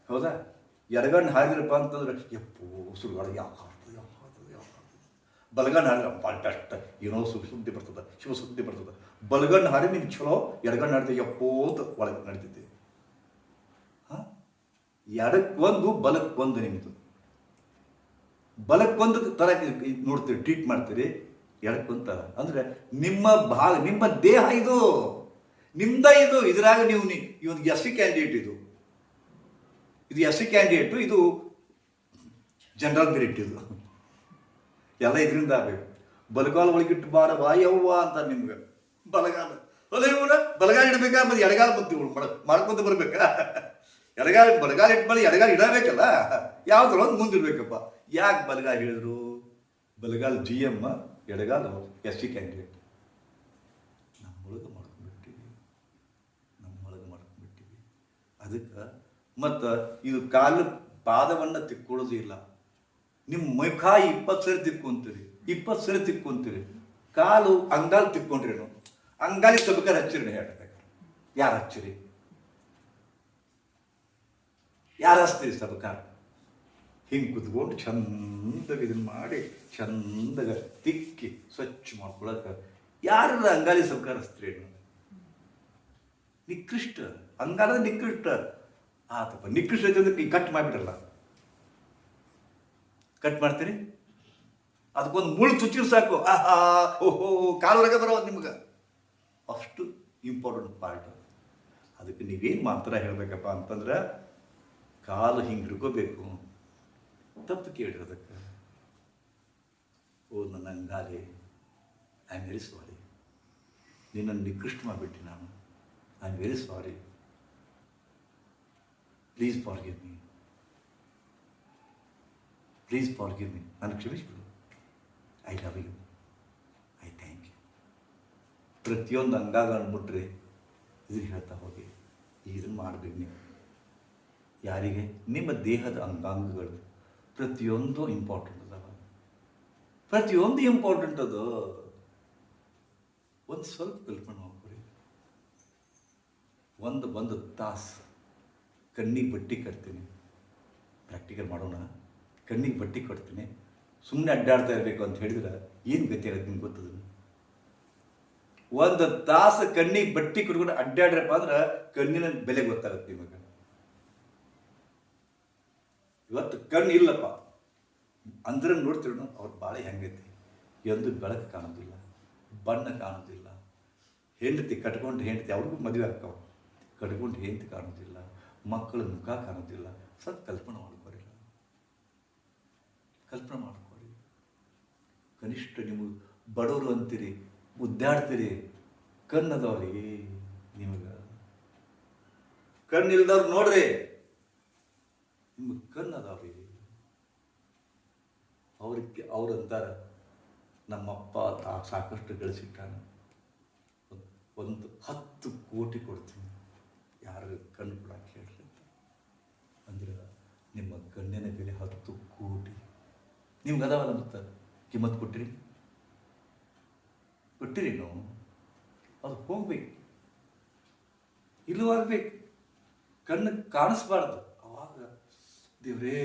S1: ಹೌದಾ? ಎಡಗಣ್ಣು ಹಾರಿದ್ರಪ್ಪ ಅಂತಂದ್ರೆ ಎಪ್ಪು ಸುಡುಗಾಡ ಯಾಕೆ ಬಲಗಣ್ಣು ಹಾರಿದ್ರೆ ಭಾಳ ಬೆಸ್ಟ್, ಏನೋ ಸುದ್ದಿ ಬರ್ತದೆ, ಶಿವ ಸುದ್ದಿ ಬರ್ತದೆ. ಬಲಗಣ್ಣು ಹಾರಿ ನಿಮ್ಗೆ ಚಲೋ, ಎಡಗಣ್ಣು ಹಾರಿದ್ರೆ ಎಪ್ಪೋತ ಒಳಗೆ ನಡೀತೈತಿ. ಹಾಂ, ಎಡಕ್ಕೊಂದು ಬಲಕ್ಕೊಂದು. ನಿಮ್ಮದು ಬಲಕ್ಕೊಂದು ಥರ ನೋಡ್ತೀರಿ, ಟ್ರೀಟ್ ಮಾಡ್ತೀರಿ. ಎಡಕ್ಕೊಂದು ಥರ ಅಂದರೆ ನಿಮ್ಮ ದೇಹ ಇದು ನಿಮ್ದ. ಇದು ಇದ್ರಾಗ ನೀವು ಇವತ್ತು ಎಸ್ ಸಿ ಕ್ಯಾಂಡಿಡೇಟ್, ಇದು ಎಸ್ ಸಿ ಕ್ಯಾಂಡಿಡೇಟು, ಇದು ಜನರಲ್ ಮೆರಿಟ್. ಇದು ಎಲ್ಲ ಇದರಿಂದ ಆಗಬೇಕು. ಬಲಗಾಲ ಒಳಗಿಟ್ಟು ಬಾರ ವಾಯವ್ವ ಅಂತ ನಿಮ್ಗೆ ಬಲಗಾಲ ಬಲಗಾಲ ಇಡಬೇಕಾ? ಮತ್ತೆ ಎಡಗಾಲ ಬಂತು ಮಾಡ್ಕೊಂತ ಬರ್ಬೇಕಾ? ಬಲಗಾಲ ಇಟ್ಮೇಲೆ ಎಡಗಾಲ ಇಡಬೇಕಲ್ಲ, ಯಾವ್ದ್ರೊಳಗೆ ಮುಂದಿರ್ಬೇಕಪ್ಪ. ಯಾಕೆ ಬಲಗಾಲ ಹೇಳಿದ್ರು? ಬಲಗಾಲ GM, ಎಡಗಾಲ ಎಸ್ ಸಿ ಕ್ಯಾಂಡಿಡೇಟ್. ನಮ್ಮೊಳಗೆ ಮಾಡ್ಕೊಂಡ್ಬಿಟ್ಟಿವಿ. ಅದಕ್ಕೆ ಮತ್ತು ಇದು ಕಾಲು ಪಾದವನ್ನು ತಿಕ್ಕೊಳ್ಳೋದು ಇಲ್ಲ. ನಿಮ್ಮ ಮುಖ 20 ಸರಿ ತಿಕ್ಕೊಂತೀರಿ, 20 ಸರಿ ತಿಕ್ಕೊಂತೀರಿ. ಕಾಲು ಅಂಗಾಲು ತಿಕ್ಕೊಂಡ್ರೇನು, ಅಂಗಾಲಿ ಸಬಕರ್ ಹಚ್ಚಿರಿ ಹೇಳ್ಬೇಕು. ಯಾರು ಹಚ್ಚಿರಿ? ಯಾರು ಹಚ್ತೀರಿ ಸಬಕಾರ? ಹಿಂಗೆ ಕುತ್ಕೊಂಡು ಚಂದಾಗ ಇದನ್ನು ಮಾಡಿ ಚಂದಾಗ ತಿಕ್ಕಿ ಸ್ವಚ್ಛ ಮಾಡ್ಕೊಳಕ್ಕೆ ಯಾರು ಅಂಗಾಲಿ ಸಬಕಾರ ಹಚ್ತೀರೇನು? ನಿಕೃಷ್ಟ ಅಂಗಾಲ ನಿಕೃಷ್ಟ ಆತಪ್ಪ. ನಿಕೃಷ್ಟ ಐತೆ ಕಟ್ ಮಾಡಿಬಿಡಲ್ಲ. ಕಟ್ ಮಾಡ್ತೀರಿ, ಅದಕ್ಕೊಂದು ಮುಳ್ಳು ಚುಚ್ಚಿರು ಸಾಕು, ಆಹಾ ಓಹೋ ಕಾಲೊಳಗೆ ಬರೋದು ನಿಮ್ಗೆ. ಅಷ್ಟು ಇಂಪಾರ್ಟೆಂಟ್ ಪಾರ್ಟ್. ಅದಕ್ಕೆ ನೀವೇನು ಮಾತ್ರ ಹೇಳಬೇಕಪ್ಪ ಅಂತಂದ್ರೆ, ಕಾಲು ಹಿಂಗೆ ಹಿಡ್ಕೋಬೇಕು. ತಪ್ಪು ಕೇಳಿ ಅದಕ್ಕೆ, ಓ ನನ್ನ ಅಂಗಾಲಿ, ಐ ಆಮ್ ವೆರಿ ಸಾರಿ, ನಿನ್ನನ್ನು ನಿಕೃಷ್ಟ ಮಾಡಿಬಿಟ್ಟು ನಾನು, I am very sorry, please forgive me, please forgive me, ನಾನು ಕ್ಷಮಿಸ್ಬಿಡು, I love you, I thank you. ಪ್ರತಿಯೊಂದು ಅಂಗಾಗಳನ್ನು ಮುಟ್ರೆ ಇದನ್ನು ಹೇಳ್ತಾ ಹೋಗಿ, ಇದನ್ನು ಮಾಡಬೇಕು ನೀವು. ಯಾರಿಗೆ? ನಿಮ್ಮ ದೇಹದ ಅಂಗಾಂಗಗಳು ಪ್ರತಿಯೊಂದು ಇಂಪಾರ್ಟೆಂಟ್ ಅದಾವ, ಪ್ರತಿಯೊಂದು ಇಂಪಾರ್ಟೆಂಟ್ ಅದು. ಒಂದು ಸ್ವಲ್ಪ ಕಲ್ಪನೆ ಮಾಡ್ಕೊಡಿ. ಒಂದು ತಾಸು ಕಣ್ಣಿಗೆ ಬಟ್ಟೆ ಕಟ್ತೀನಿ, ಪ್ರಾಕ್ಟಿಕಲ್ ಮಾಡೋಣ. ಕಣ್ಣಿಗೆ ಬಟ್ಟೆ ಕಟ್ತೀನಿ, ಸುಮ್ಮನೆ ಅಡ್ಡಾಡ್ತಾ ಇರಬೇಕು ಅಂತ ಹೇಳಿದ್ರೆ ಏನು ಗತಿ ಆಗುತ್ತೆ ನಿಮ್ಗೆ ಗೊತ್ತದ? ಒಂದು ತಾಸು ಕಣ್ಣಿಗೆ ಬಟ್ಟೆ ಕಟ್ಕೊಂಡು ಅಡ್ಡಾಡ್ರಪ್ಪ ಅಂದ್ರೆ ಕಣ್ಣಿನ ಬೆಲೆ ಗೊತ್ತಾಗುತ್ತೆ ನಿಮಗೆ. ಇವತ್ತು ಕಣ್ಣು ಇಲ್ಲಪ್ಪ ಅಂದ್ರೆ ನೋಡ್ತಿರೋಣ, ಅವ್ರ ಬಾಳೆ ಹೆಂಗೈತಿ. ಎಂದು ಬೆಳಕು ಕಾಣೋದಿಲ್ಲ, ಬಣ್ಣ ಕಾಣೋದಿಲ್ಲ. ಹೆಂಡತಿ ಕಟ್ಕೊಂಡು ಹೆಂಡತಿ ಅವ್ರಿಗೂ ಮದುವೆ ಆಗ್ತಾವ, ಕಟ್ಕೊಂಡು ಹೆಂಡತಿ ಕಾಣೋದಿಲ್ಲ, ಮಕ್ಕಳ ಮುಖ ಕಾಣೋದಿಲ್ಲ. ಸ್ವಲ್ಪ ಕಲ್ಪನೆ ಮಾಡ್ಕೊರಿ, ಕಲ್ಪನೆ ಮಾಡ್ಕೊರಿ. ಕನಿಷ್ಠ ನಿಮಗೆ ಬಡವರು ಅಂತೀರಿ, ಮುದ್ದಾಡ್ತೀರಿ, ಕಣ್ಣದವ್ರಿ ನಿಮಗೆ. ಕಣ್ಣಿಲ್ದವ್ರು ನೋಡ್ರಿ, ನಿಮಗೆ ಕಣ್ಣದವ್ರಿ. ಅವ್ರಂತಾರ, ನಮ್ಮಪ್ಪ ಸಾಕಷ್ಟು ಗಳಿಸಿಟ್ಟಾನ, ಒಂದು 10 ಕೋಟಿ ಕೊಡ್ತೀನಿ ಯಾರು ಕಣ್ಣು ಕೊಡಕ್ಕೆ ಹೇಳ್ರಿ ಅಂದ್ರೆ, ನಿಮ್ಮ ಕಣ್ಣಿನ ಬೆಲೆ 10 ಕೋಟಿ. ನಿಮ್ಗೆ ಅದಾವಲ್ಲ ಮತ್ತೆ ಕಿಮ್ಮತ್ತು ಕೊಟ್ಟಿರಿ ನಾವು. ಅದು ಹೋಗ್ಬೇಕು, ಇಲ್ಲವಾಗಬೇಕು, ಕಣ್ಣು ಕಾಣಿಸ್ಬಾರ್ದು. ಅವಾಗ ದೇವರೇ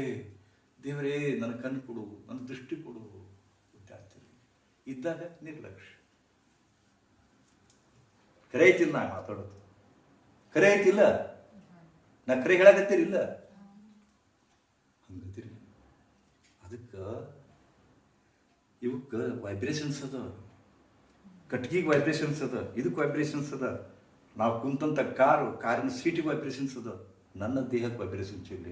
S1: ದೇವರೇ ನನ್ನ ಕಣ್ಣು ಕೊಡು, ನನ್ನ ದೃಷ್ಟಿ ಕೊಡು ವಿದ್ಯಾರ್ಥಿ ಇದ್ದಾಗ ನಿರ್ಲಕ್ಷ್ಯ. ಕರೆ ಐತಿಲ್ಲ ನಾ ಮಾತಾಡೋದು, ಕರೆ ಐತಿಲ್ಲ, ನಾ ಕರೆ ಹೇಳಕತ್ತೀರಿಲ್ಲ, ಹಂಗತ್ತೀರಿ. ಅದಕ್ಕೆ ಇವಕ್ಕೆ ವೈಬ್ರೇಷನ್ಸ್ ಅದ, ಕಟ್ಗಿಗೆ ವೈಬ್ರೇಷನ್ಸ್ ಅದ, ಇದಕ್ಕೆ ವೈಬ್ರೇಷನ್ಸ್ ಅದ. ನಾವು ಕುಂತಂಥ ಕಾರಿನ ಸೀಟಿಗೆ ವೈಬ್ರೇಷನ್ಸ್ ಅದ, ನನ್ನ ದೇಹಕ್ಕೆ ವೈಬ್ರೇಷನ್ಸ್ ಇಲ್ಲ.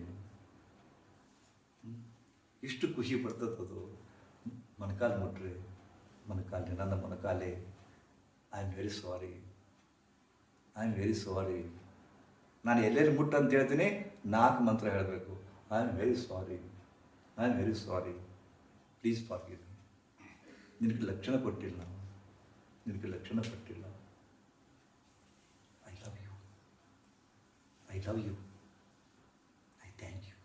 S1: ಇಷ್ಟು ಖುಷಿ ಪಡ್ತದದು. ಮೊಣಕಾಲು ಮುಟ್ರಿ, ಮೊಣಕಾಲೆ ನನ್ನ ಮೊಣಕಾಲೆ, I am very sorry, I am very sorry. ನಾನು ಎಲ್ಲೆಲ್ಲಿ ಮುಟ್ಟು ಅಂತ ಹೇಳ್ತೀನಿ, 4 ಮಂತ್ರ ಹೇಳಬೇಕು. I am very sorry, I am very sorry, please forgive me. ನಿನಗೆ ಲಕ್ಷಣ ಕೊಟ್ಟಿಲ್ಲ, ನಿನಗೆ ಲಕ್ಷಣ ಕೊಟ್ಟಿಲ್ಲ. I love you, I love you, I thank you.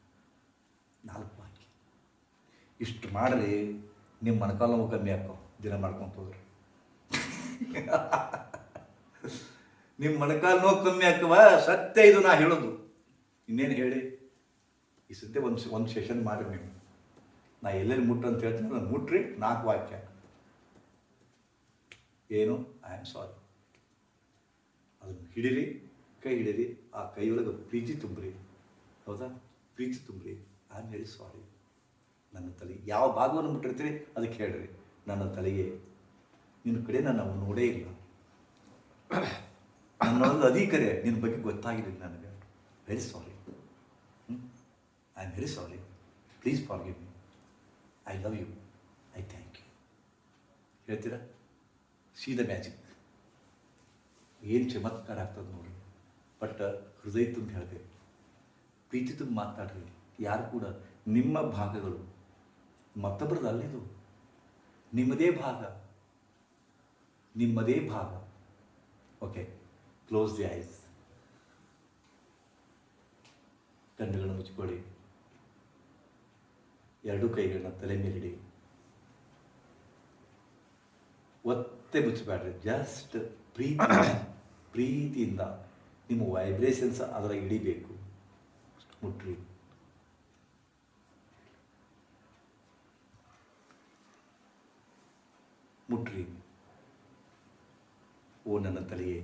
S1: 4 ವಾಕ್ಯ ಇಷ್ಟು ಮಾಡ್ರಿ, ನಿಮ್ಮ ಮೊಣಕಾಲು ನೋವು ಕಮ್ಮಿ ಹಾಕೋ. ದಿನ ಮಾಡ್ಕೊಂತ ಹೋದ್ರಿ ನಿಮ್ಮ ಮೊಣಕಾಲು ನೋವು ಕಮ್ಮಿ ಹಾಕವ. ಸತ್ಯ ಇದು ನಾ ಹೇಳೋದು, ಇನ್ನೇನು ಹೇಳಿ. ಈ ಸದ್ಯ ಒಂದು ಸೆಷನ್ ಮಾಡಿರಿ ನೀವು. ನಾ ಎಲ್ಲೆಲ್ಲಿ ಮುಟ್ಟು ಅಂತ ಹೇಳ್ತೀನಿ, ನಾನು ಮುಟ್ರಿ. 4 ವಾಕ್ಯ ಏನು? I am sorry. ಅದನ್ನು ಹಿಡೀರಿ, ಕೈ ಹಿಡೀರಿ, ಆ ಕೈಯೊಳಗೆ ಪ್ರೀತಿ ತುಂಬ್ರಿ. ಹೌದಾ? ಪ್ರೀತಿ ತುಂಬ್ರಿ. I am very sorry. ನನ್ನ ತಲೆಗೆ ಯಾವ ಭಾಗವನ್ನು ಮುಟ್ಟಿರ್ತೀರಿ ಅದಕ್ಕೆ ಹೇಳ್ರಿ, ನನ್ನ ತಲೆಗೆ ನಿನ್ನ ಕಡೆ ನಾನು ನೋಡೇ ಇಲ್ಲ, ನನ್ನೊಳಗೆ ಅಧಿಕರೇ ನಿನ್ನ ಬಗ್ಗೆ ಗೊತ್ತಾಗಿರಲಿಲ್ಲ ನನಗೆ. Very sorry, I am very sorry, please forgive me, I love you, I thank you. ಹೇಳ್ತೀರಾ? ಸೀದಾ ಮ್ಯಾಜಿಕ್. ಏನು ಚಮತ್ಕಾರ ಆಗ್ತದೆ ನೋಡ್ರಿ. ಬಟ್ ಹೃದಯ ತುಂಬ ಹೇಳಬೇಕು, ಪ್ರೀತಿ ತುಂಬ ಮಾತಾಡ್ರಿ. ಯಾರು ಕೂಡ ನಿಮ್ಮ ಭಾಗಗಳು ಮತ್ತೊಬ್ಬರದ್ದು ಅಲ್ಲಿದು, ನಿಮ್ಮದೇ ಭಾಗ, ನಿಮ್ಮದೇ ಭಾಗ. Okay, close the eyes. ಕಣ್ಣುಗಳನ್ನು ಮುಚ್ಕೊಳ್ಳಿ. ಎರಡೂ ಕೈಗಳನ್ನ ತಲೆ ಮೇಲಿಡಿ. ಒತ್ತೆ ಮುಚ್ಚಬೇಡ್ರಿ. ಜಸ್ಟ್ ಪ್ರೀತಿಯಿಂದ ನಿಮ್ಮ ವೈಬ್ರೇಷನ್ಸ್ ಅದರ ಹಿಡಿಬೇಕು. ಮುಟ್ರಿ. ಮುಟ್ರಿ. ಓ ನನ್ನ ತಲೆಯೇ,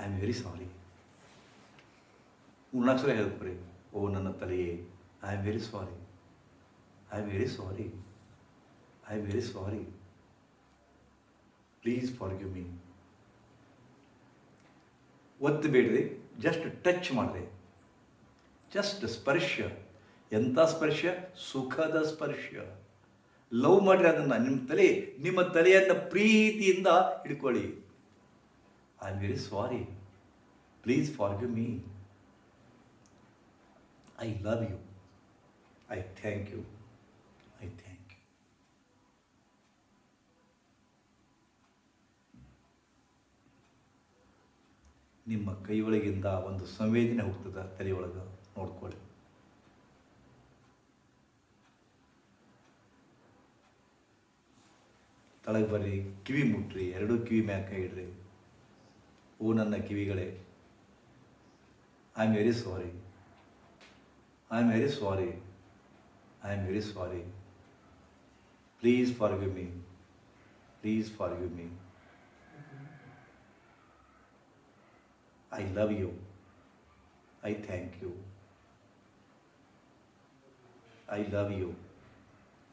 S1: ಐ ಆಮ್ ವೆರಿ ಸಾರಿ. 3 ಅಕ್ಷರ ಹೇಳ್ಕೊರಿ. ಓ ನನ್ನ ತಲೆಯೇ, I am very sorry, I am very sorry, I am very sorry, please forgive me. ಒತ್ತು ಬೇಡ್ರಿ, ಜಸ್ಟ್ ಟಚ್ ಮಾಡಿರಿ. ಜಸ್ಟ್ ಸ್ಪರ್ಶ. ಎಂಥ ಸ್ಪರ್ಶ? ಸುಖದ ಸ್ಪರ್ಶ. ಲವ್ ಮಾಡಿರಿ ಅದನ್ನು. ನಿಮ್ಮ ತಲೆಯನ್ನು ಪ್ರೀತಿಯಿಂದ ಹಿಡ್ಕೊಳ್ಳಿ. I am very sorry, please forgive me, I love you, I thank you, I thank you. ನಿಮ್ಮ ಕೈ ಒಳಗಿಂದ ಒಂದು ಸಂವೇದನೆ ಹೋಗ್ತದೆ ತಲೆಯೊಳಗೆ, ನೋಡ್ಕೊಳ್ಳಿ. ತಳಗೆ ಬರ್ರಿ, ಕಿವಿ ಮುಟ್ರಿ, ಎರಡೂ ಕಿವಿ ಮ್ಯಾಗ ಕೈ ಇಡ್ರಿ. ಓ ನನ್ನ ಕಿವಿಗಳೇ, I am very sorry, I am very sorry, I am very sorry, please forgive me, please forgive me, I love you, I thank you, I love you,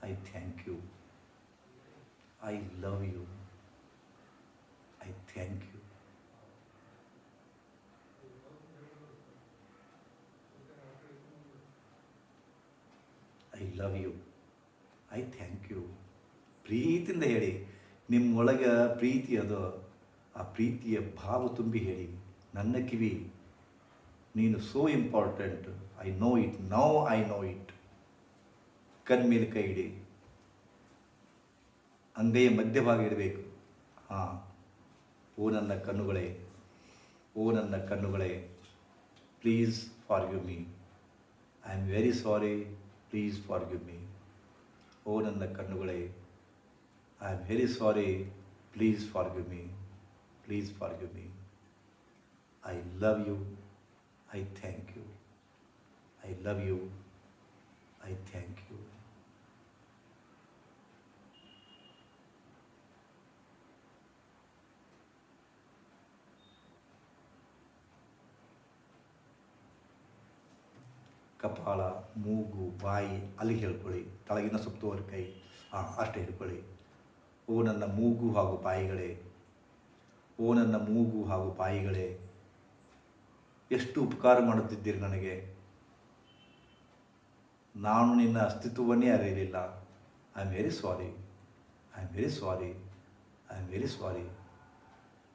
S1: I thank you, I love you, I thank you. I love you, I thank you. ಪ್ರೀತಿಯಿಂದ ಹೇಳಿ. ನಿಮ್ಮೊಳಗೆ ಪ್ರೀತಿ ಅದು, ಆ ಪ್ರೀತಿಯ ಭಾವ ತುಂಬಿ ಹೇಳಿ. ನನ್ನ ಕಿವಿ, ನೀನು so important, I know it, now I know it. ಕಣ್ಮೇಲೆ ಕೈ ಇಡಿ, ಅಂಗೈಯ ಮಧ್ಯಭಾಗ ಇಡಬೇಕು. ಹಾಂ. ಓ ನನ್ನ ಕಣ್ಣುಗಳೇ, ಓ ನನ್ನ ಕಣ್ಣುಗಳೇ, please forgive me, I am very sorry, please forgive me. Oh ನನ್ನ ಕಣ್ಣುಗಳೇ, I am very sorry, please forgive me, please forgive me. I love you, I thank you, I love you, I thank you. ಕಪಾಳ, ಮೂಗು, ಬಾಯಿ ಅಲ್ಲಿ ಹೇಳ್ಕೊಳ್ಳಿ. ತಳಗಿನ ಸುತ್ತುವರೆ ಕೈ, ಅಷ್ಟೇ ಹೇಳ್ಕೊಳ್ಳಿ. ಓ ನನ್ನ ಮೂಗು ಹಾಗೂ ಬಾಯಿಗಳೇ, ಓ ನನ್ನ ಮೂಗು ಹಾಗೂ ಬಾಯಿಗಳೇ, ಎಷ್ಟು ಉಪಕಾರ ಮಾಡುತ್ತಿದ್ದೀರಿ ನನಗೆ. ನಾನು ನಿನ್ನ ಅಸ್ತಿತ್ವವನ್ನೇ ಅರಿಯಲಿಲ್ಲ. I am very sorry, I am very sorry, I am very sorry,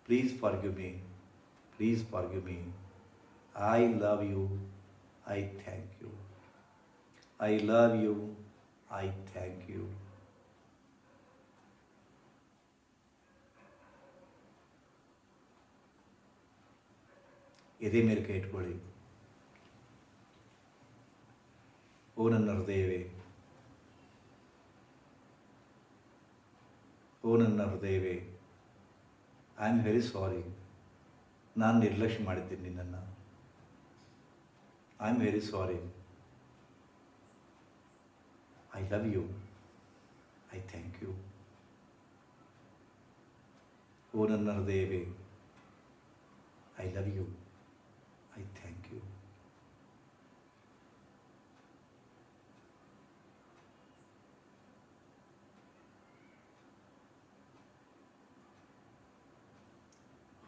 S1: please forgive me, please forgive me. I love you, I thank you, I love you, I thank you. ಎದೆ ಮೇಲೆ ಕೈ ಇಟ್ಕೊಳ್ಳಿ. ಓ ನನ್ನ ಹೃದಯವೇ, ಓ ನನ್ನ ಹೃದಯವೇ, ಐ ಆಮ್ ವೆರಿ ಸಾರಿ, ನಾನು ನಿರ್ಲಕ್ಷ್ಯ ಮಾಡಿದ್ದೀನಿ ನಿನ್ನನ್ನು. I am very sorry, I love you, I thank you. Oh ನನ್ನ ಹೃದಯವೇ, I love you, I thank you.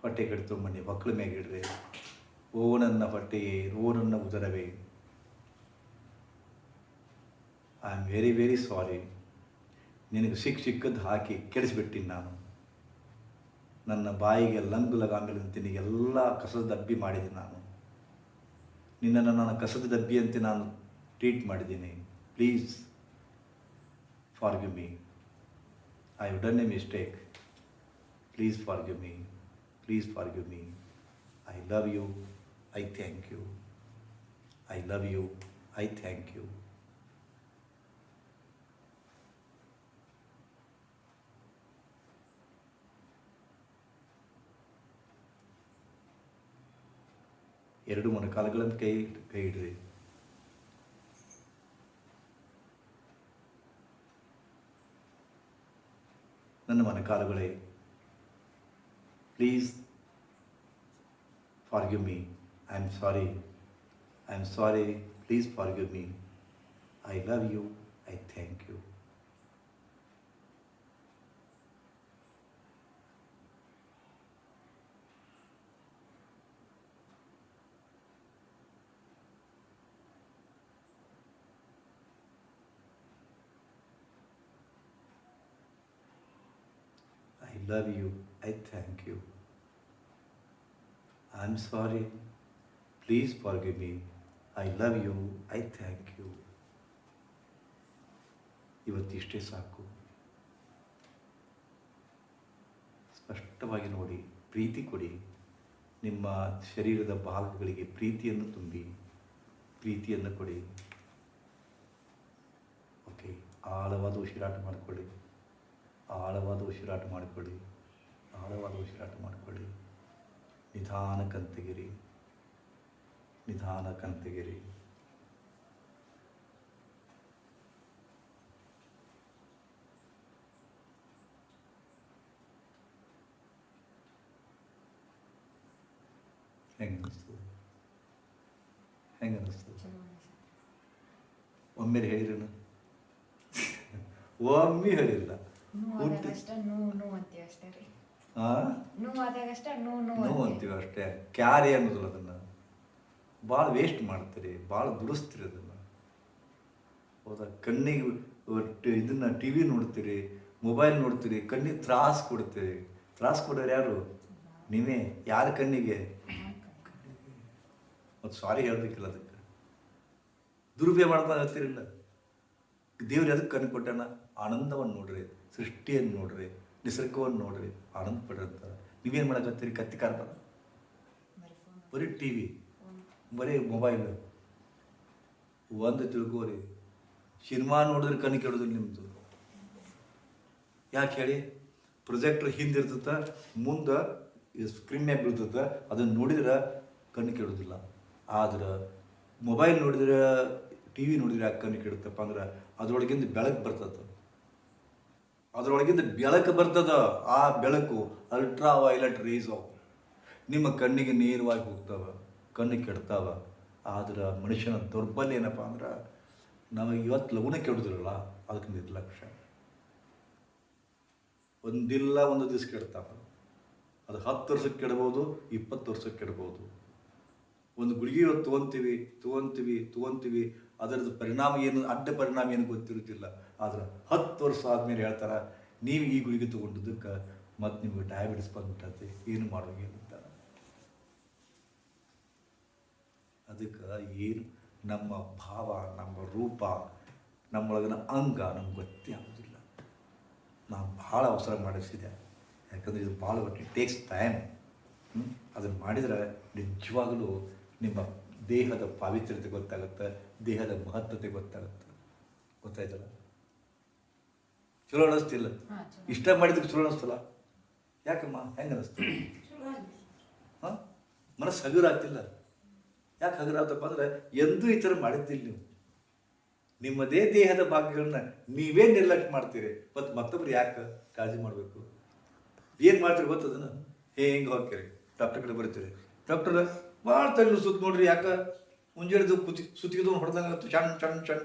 S1: ಹೊಟ್ಟೆ ಕಡೆ ತುಂಬಣ್ಣಿ ಮಕ್ಕಳ ಮೇಗಿಡ್ರಿ. ಓ ನನ್ನ ಹೊಟ್ಟೆಯೇ, ಓ ನನ್ನ ಉದರವೇ, I am very very sorry. ನಿನಗೆ ಸಿಕ್ಕದ್ದು ಹಾಕಿ ಕೆಡಿಸ್ಬಿಟ್ಟಿನಿ ನಾನು. ನನ್ನ ಬಾಯಿಗೆ ಲಂಗು ಲಗಾಂಗಲಂತೆ ನಿನಗೆಲ್ಲ ಕಸದ ಡಬ್ಬಿ ಮಾಡಿದ್ದೀನಿ ನಾನು. ನಿನ್ನನ್ನು ನಾನು ಕಸದ ಡಬ್ಬಿಯಂತೆ ನಾನು ಟ್ರೀಟ್ ಮಾಡಿದ್ದೀನಿ. Please forgive me, I have done A mistake. Please forgive me, please forgive me. I love you, I thank you. I love you, I thank you. ಎರಡು ಮೊಣಕಾಲುಗಳನ್ನು ಕೈ ಇಡ್ರಿ. ನನ್ನ ಮೊಣಕಾಲುಗಳೇ, please forgive me. I am sorry. I am sorry. Please forgive me. I love you. I thank you. I love you. I thank you. I'm sorry. Please forgive me. I love you. I thank you. ಇವತ್ತಿಷ್ಟೇ ಸಾಕು. ಸ್ಪಷ್ಟವಾಗಿ ನೋಡಿ, ಪ್ರೀತಿ ಕೊಡಿ. ನಿಮ್ಮ ಶರೀರದ ಭಾಗಗಳಿಗೆ ಪ್ರೀತಿಯನ್ನು ತುಂಬಿ, ಪ್ರೀತಿಯನ್ನು ಕೊಡಿ. ಓಕೆ, ಆಳವಾದ ಉಸಿರಾಟ ಮಾಡಿಕೊಳ್ಳಿ. ಆಳವಾದ ಉಸಿರಾಟ ಮಾಡಿಕೊಳ್ಳಿ. ಆಳವಾದ ಉಸಿರಾಟ ಮಾಡಿಕೊಳ್ಳಿ. ನಿಧಾನಕ್ಕಂತೆಗಿರಿ. ನಿಧಾನಕ್ಕಂತೆಗಿರಿ. ಹೆಂಗೆ ಅನ್ನಿಸ್ತದೆ? ಹೆಂಗೆ ಅನ್ನಿಸ್ತದೆ?
S2: ಚಲೋ ಅನ್ಸುತ್ತೆ.
S1: ಒಮ್ಮೆ ಹೇಳಿರೋಣ? ಒಮ್ಮೆ ಹೇಳಿಲ್ಲ.
S2: ನೋವಾದಾಗಷ್ಟ ನೋ ಅಂತೀವಿ ಅಷ್ಟೇ ರೀ.
S1: ಹಾಂ,
S2: ನೋವಾದಾಗಷ್ಟ ನೋ
S1: ನೋವು ಅಂತೀವಿ ಅಷ್ಟೇ. ಕ್ಯಾರಿ ಅನ್ನೋದಿಲ್ಲ. ಅದನ್ನು ಭಾಳ ವೇಸ್ಟ್ ಮಾಡ್ತೀರಿ, ಭಾಳ ದುಡಿಸ್ತೀರಿ ಅದನ್ನು. ಹೌದಾ? ಕಣ್ಣಿಗೆ ಇದನ್ನು ಟಿ ವಿ ನೋಡ್ತೀರಿ, ಮೊಬೈಲ್ ನೋಡ್ತೀರಿ, ಕಣ್ಣಿಗೆ ತ್ರಾಸ ಕೊಡ್ತೀರಿ. ತ್ರಾಸ ಕೊಡೋರು ಯಾರು? ನೀವೇ. ಯಾರ ಕಣ್ಣಿಗೆ? ಮತ್ತು ಸಾರಿ ಹೇಳಬೇಕಿಲ್ಲ ಅದಕ್ಕೆ. ದುರುಪಯೋಗ ಮಾಡ್ತಾ ಇರ್ತೀರಿಲ್ಲ. ದೇವ್ರು ಅದಕ್ಕೆ ಕಣ್ಣು ಕೊಟ್ಟಾನ? ಆನಂದವನ್ನು ನೋಡ್ರಿ, ಸೃಷ್ಟಿಯನ್ನು ನೋಡ್ರಿ, ನಿಸರ್ಗವನ್ನು ನೋಡ್ರಿ, ಆನಂದ ಪಡಿರ್ತಾರೆ. ನೀವೇನು ಮಾಡಕತ್ತೀರಿ? ಕತ್ತಿ ಕಾರ್ಬಾರ, ಬರೀ ಟಿ ವಿ, ಬರೀ ಮೊಬೈಲು. ಒಂದು ತಿಳ್ಕೋರಿ, ಸಿನಿಮಾ ನೋಡಿದ್ರೆ ಕಣ್ಣು ಕೆಡೋದಿಲ್ಲ ನಿಮ್ಮದು. ಯಾಕೆ ಹೇಳಿ? ಪ್ರೊಜೆಕ್ಟ್ರ್ ಹಿಂದೆ ಇರ್ತದೆ, ಮುಂದೆ ಸ್ಕ್ರೀನ್ ಮ್ಯಾಗ ಬೀಳ್ತದೆ. ಅದನ್ನು ನೋಡಿದ್ರೆ ಕಣ್ಣು ಕೆಡೋದಿಲ್ಲ. ಆದ್ರೆ ಮೊಬೈಲ್ ನೋಡಿದ್ರೆ, ಟಿ ವಿ ನೋಡಿದ್ರೆ ಯಾಕೆ ಕಣ್ಣು ಕೆಡುತ್ತಪ್ಪ ಅಂದ್ರೆ ಅದರೊಳಗಿಂದ ಬೆಳಕು ಬರ್ತದೆ. ಅದರೊಳಗಿಂದ ಬೆಳಕು ಬರ್ತದೆ. ಆ ಬೆಳಕು ಅಲ್ಟ್ರಾ ವೈಲೆಟ್ ರೇಸ್ ಅವು ನಿಮ್ಮ ಕಣ್ಣಿಗೆ ನೇರವಾಗಿ ಹೋಗ್ತವೆ, ಕಣ್ಣು ಕೆಡ್ತಾವ. ಆದ್ರೆ ಮನುಷ್ಯನ ದೌರ್ಬಲ್ಯ ಏನಪ್ಪ ಅಂದ್ರೆ ನಮಗೆ ಇವತ್ತು ಲಗುನ ಕೆಡುದಿಲ್ಲ, ಅದಕ್ಕೆ ನಿರ್ಲಕ್ಷ್ಯ. ಒಂದಿಲ್ಲ ಒಂದು ದಿವಸ ಕೆಡ್ತಾವ. ಅದು 10 ವರ್ಷಕ್ಕೆ ಕೆಡ್ಬೋದು, 20 ವರ್ಷಕ್ಕೆ ಕೆಡ್ಬೋದು. ಒಂದು ಗುಳಿಗೆ ಇವತ್ತು ತೊಗೊತೀವಿ, ಅದರದ್ದು ಪರಿಣಾಮ ಏನು, ಅಡ್ಡ ಪರಿಣಾಮ ಏನು ಗೊತ್ತಿರುತ್ತಿಲ್ಲ. ಆದ್ರೆ 10 ವರ್ಷ ಆದಮೇಲೆ ಹೇಳ್ತಾರೆ, ನೀವು ಈ ಗುಳಿಗೆ ತೊಗೊಂಡಿದ್ದಕ್ಕೆ ಮತ್ತು ನಿಮಗೆ ಡಯಾಬಿಟಿಸ್ ಬಂದ್ಬಿಟ್ಟೈತೆ, ಏನು ಮಾಡೋಂಗಿಲ್ಲ ಅಂತಾರೆ. ಅದಕ್ಕೆ ಏನು ನಮ್ಮ ಭಾವ, ನಮ್ಮ ರೂಪ, ನಮ್ಮೊಳಗಿನ ಅಂಗ ನಮ್ಗೆ ಗೊತ್ತೇ ಆಗೋದಿಲ್ಲ. ನಾನು ಭಾಳ ಅವಸರ ಮಾಡಿಸಿದೆ. ಯಾಕಂದರೆ ಇದು ಭಾಳ ಒಟ್ಟು ಟೇಕ್ಸ್ ಟೈಮ್. ಅದನ್ನು ಮಾಡಿದರೆ ನಿಜವಾಗಲೂ ನಿಮ್ಮ ದೇಹದ ಪಾವಿತ್ರ್ಯತೆ ಗೊತ್ತಾಗುತ್ತೆ, ದೇಹದ ಮಹತ್ವತೆ ಗೊತ್ತಾಗುತ್ತೆ. ಗೊತ್ತಾಯ್ತಲ್ಲ? ಚಲೋ ಅನ್ನಿಸ್ತಿಲ್ಲ? ಇಷ್ಟ ಮಾಡಿದ್ದಕ್ಕೆ ಚಲೋ ಅನ್ನಿಸ್ತಲ್ಲ? ಯಾಕಮ್ಮ? ಹೆಂಗೆ ಅನ್ನಿಸ್ತು? ಹಾಂ, ಮನಸ್ಸು ಹಗುರ ಆಗ್ತಿಲ್ಲ. ಯಾಕೆ ಹಗುರ ಆಗ್ತಪ್ಪ ಅಂದರೆ ಎಂದೂ ಈ ಥರ ಮಾಡಿದ್ದಿಲ್ಲ ನೀವು. ನಿಮ್ಮದೇ ದೇಹದ ಭಾಗಗಳನ್ನ ನೀವೇ ನಿರ್ಲಕ್ಷ್ಯ ಮಾಡ್ತೀರಿ. ಮತ್ತು ಮತ್ತೊಬ್ರು ಯಾಕೆ ಕಾಳಜಿ ಮಾಡಬೇಕು? ಏನು ಮಾಡ್ತೀರಿ ಗೊತ್ತದನ್ನು? ಹೆಂಗೆ ಹೋಗ್ತೀರಿ, ಡಾಕ್ಟರ್ ಕಡೆ ಬರ್ತೀರಿ. ಡಾಕ್ಟರ್ ಭಾಳ ತಲೆ ಸುತ್ತ ನೋಡ್ರಿ, ಯಾಕೆ ಮುಂಜಾನೆದು ಸುತ್ತಿಗೆದವ್ನು ಹೊಡೆದಂಗೆ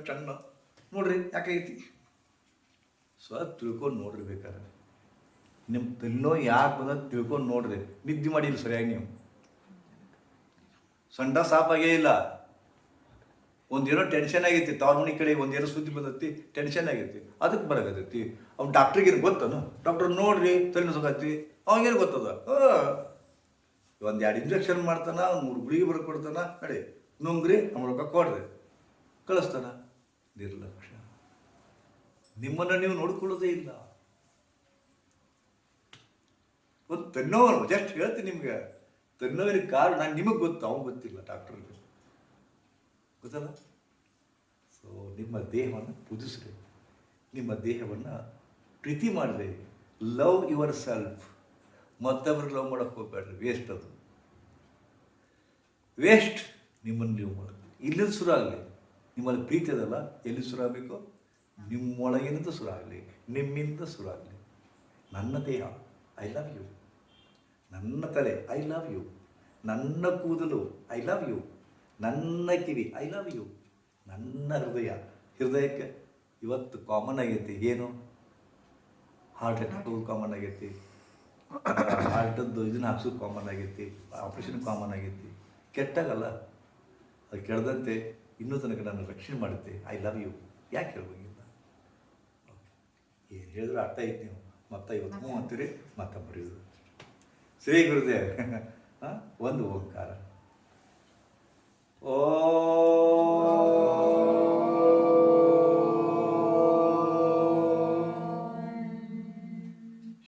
S1: ಚಣ್ಣ ನೋಡ್ರಿ, ಯಾಕೆ ಐತಿ? ತಿಳ್ಕೊಂಡು ನೋಡ್ರಿ. ಬೇಕಾದ್ರೆ ನಿಮ್ಮ ತಲೆನೋ ಯಾಕೆ ಬಂದ ತಿಳ್ಕೊಂಡು ನೋಡ್ರಿ. ನಿದ್ದೆ ಮಾಡಿಲ್ಲ ಸರಿಯಾಗಿ ನೀವು, ಸಂಡ ಸಾಪಾಗೇ ಇಲ್ಲ. ಒಂದೇನೋ ಟೆನ್ಷನ್ ಆಗೈತಿ, ತವ್ರ ಮನೆ ಕಡೆ ಒಂದೇನೋ ಸುದ್ದಿ ಬಂದೈತಿ, ಟೆನ್ಷನ್ ಆಗೈತಿ, ಅದಕ್ಕೆ ಬರಾಕತ್ತೈತಿ. ಅವ್ನು ಡಾಕ್ಟ್ರಿಗೇನು ಗೊತ್ತನು? ಡಾಕ್ಟರ್ ನೋಡ್ರಿ ತಲೆ ಸುಖಾತಿ, ಅವಾಗೇನು ಗೊತ್ತದ? ಒಂದು 2 ಇಂಜೆಕ್ಷನ್ ಮಾಡ್ತಾನ, 3 ಗುಳಿಗೆ ಬರ್ಕೊಡ್ತಾನ, ನಡಿ ನುಂಗ್ರಿ, ನಮ್ಮ ರೊಕ್ಕ ಕೊಡ್ರಿ, ಕಳಿಸ್ತಾನ. ನಿರ್ಲಕ್ಷ್ಯ. ನಿಮ್ಮನ್ನು ನೀವು ನೋಡ್ಕೊಳ್ಳೋದೇ ಇಲ್ಲ. ಒಂದು ತನ್ನೋನು ಜಸ್ಟ್ ಹೇಳ್ತೀನಿ ನಿಮ್ಗೆ, ತನ್ನೋವಿನ ಕಾರಣ ನಾನು ನಿಮಗೆ ಗೊತ್ತು, ಅವ್ನು ಗೊತ್ತಿಲ್ಲ, ಡಾಕ್ಟ್ರಿಗೆ ಗೊತ್ತಲ್ಲ. ಸೊ ನಿಮ್ಮ ದೇಹವನ್ನು ಪೂಜಿಸ್ರಿ, ನಿಮ್ಮ ದೇಹವನ್ನು ಪ್ರೀತಿ ಮಾಡಿರಿ. Love yourself. ಮತ್ತೊಬ್ರಿಗೆ ಲವ್ ಮಾಡೋಕ್ಕೆ ಹೋಗ್ಬೇಡ್ರಿ, ವೇಸ್ಟ್ ಅದು. ವೇಸ್ಟ್. ನಿಮ್ಮನ್ನು ನೀವು ಇಲ್ಲಿಂದ ಶುರು ಆಗಲಿ. ನಿಮ್ಮಲ್ಲಿ ಪ್ರೀತಿ ಅದಲ್ಲ, ಎಲ್ಲಿ ಶುರು ಆಗಬೇಕು? ನಿಮ್ಮೊಳಗಿನಿಂದ ಶುರು ಆಗಲಿ, ನಿಮ್ಮಿಂದ ಶುರು ಆಗಲಿ. ನನ್ನ ದೇಹ, ಐ ಲವ್ ಯು. ನನ್ನ ತಲೆ, ಐ ಲವ್ ಯು. ನನ್ನ ಕೂದಲು, ಐ ಲವ್ ಯು. ನನ್ನ ಕಿವಿ, ಐ ಲವ್ ಯು. ನನ್ನ ಹೃದಯಕ್ಕೆ ಇವತ್ತು ಕಾಮನ್ ಆಗೈತಿ ಏನು? ಹಾರ್ಟ್ ಅಟ್ಯಾಕ್ ಕಾಮನ್ ಆಗೈತಿ, ಹಾರ್ಟದ್ದು ಇದನ್ನ ಹಾಕ್ಸೋದು ಕಾಮನ್ ಆಗೈತಿ, ಆಪ್ರೇಷನ್ ಕಾಮನ್ ಆಗೈತಿ. ಕೆಟ್ಟಾಗಲ್ಲ, ಅದು ಕೆಡದಂತೆ ಇನ್ನೂ ತನಕ ನಾನು ರಕ್ಷಣೆ ಮಾಡುತ್ತೆ. I love you. ಯಾಕೆ ಹೇಳ್ಬೇಕಿಲ್ಲ? ಏನು ಹೇಳಿದ್ರು ಅರ್ಥ ಐತಿ. ನೀವು ಮತ್ತೆ ಇವತ್ತು ಹ್ಞೂ ಅಂತೀರಿ, ಮತ್ತೆ ಬರೆಯೋದು. ಶ್ರೀ ಗುರುದೇವ್. ಒಂದು ಓಂಕಾರ. ಓ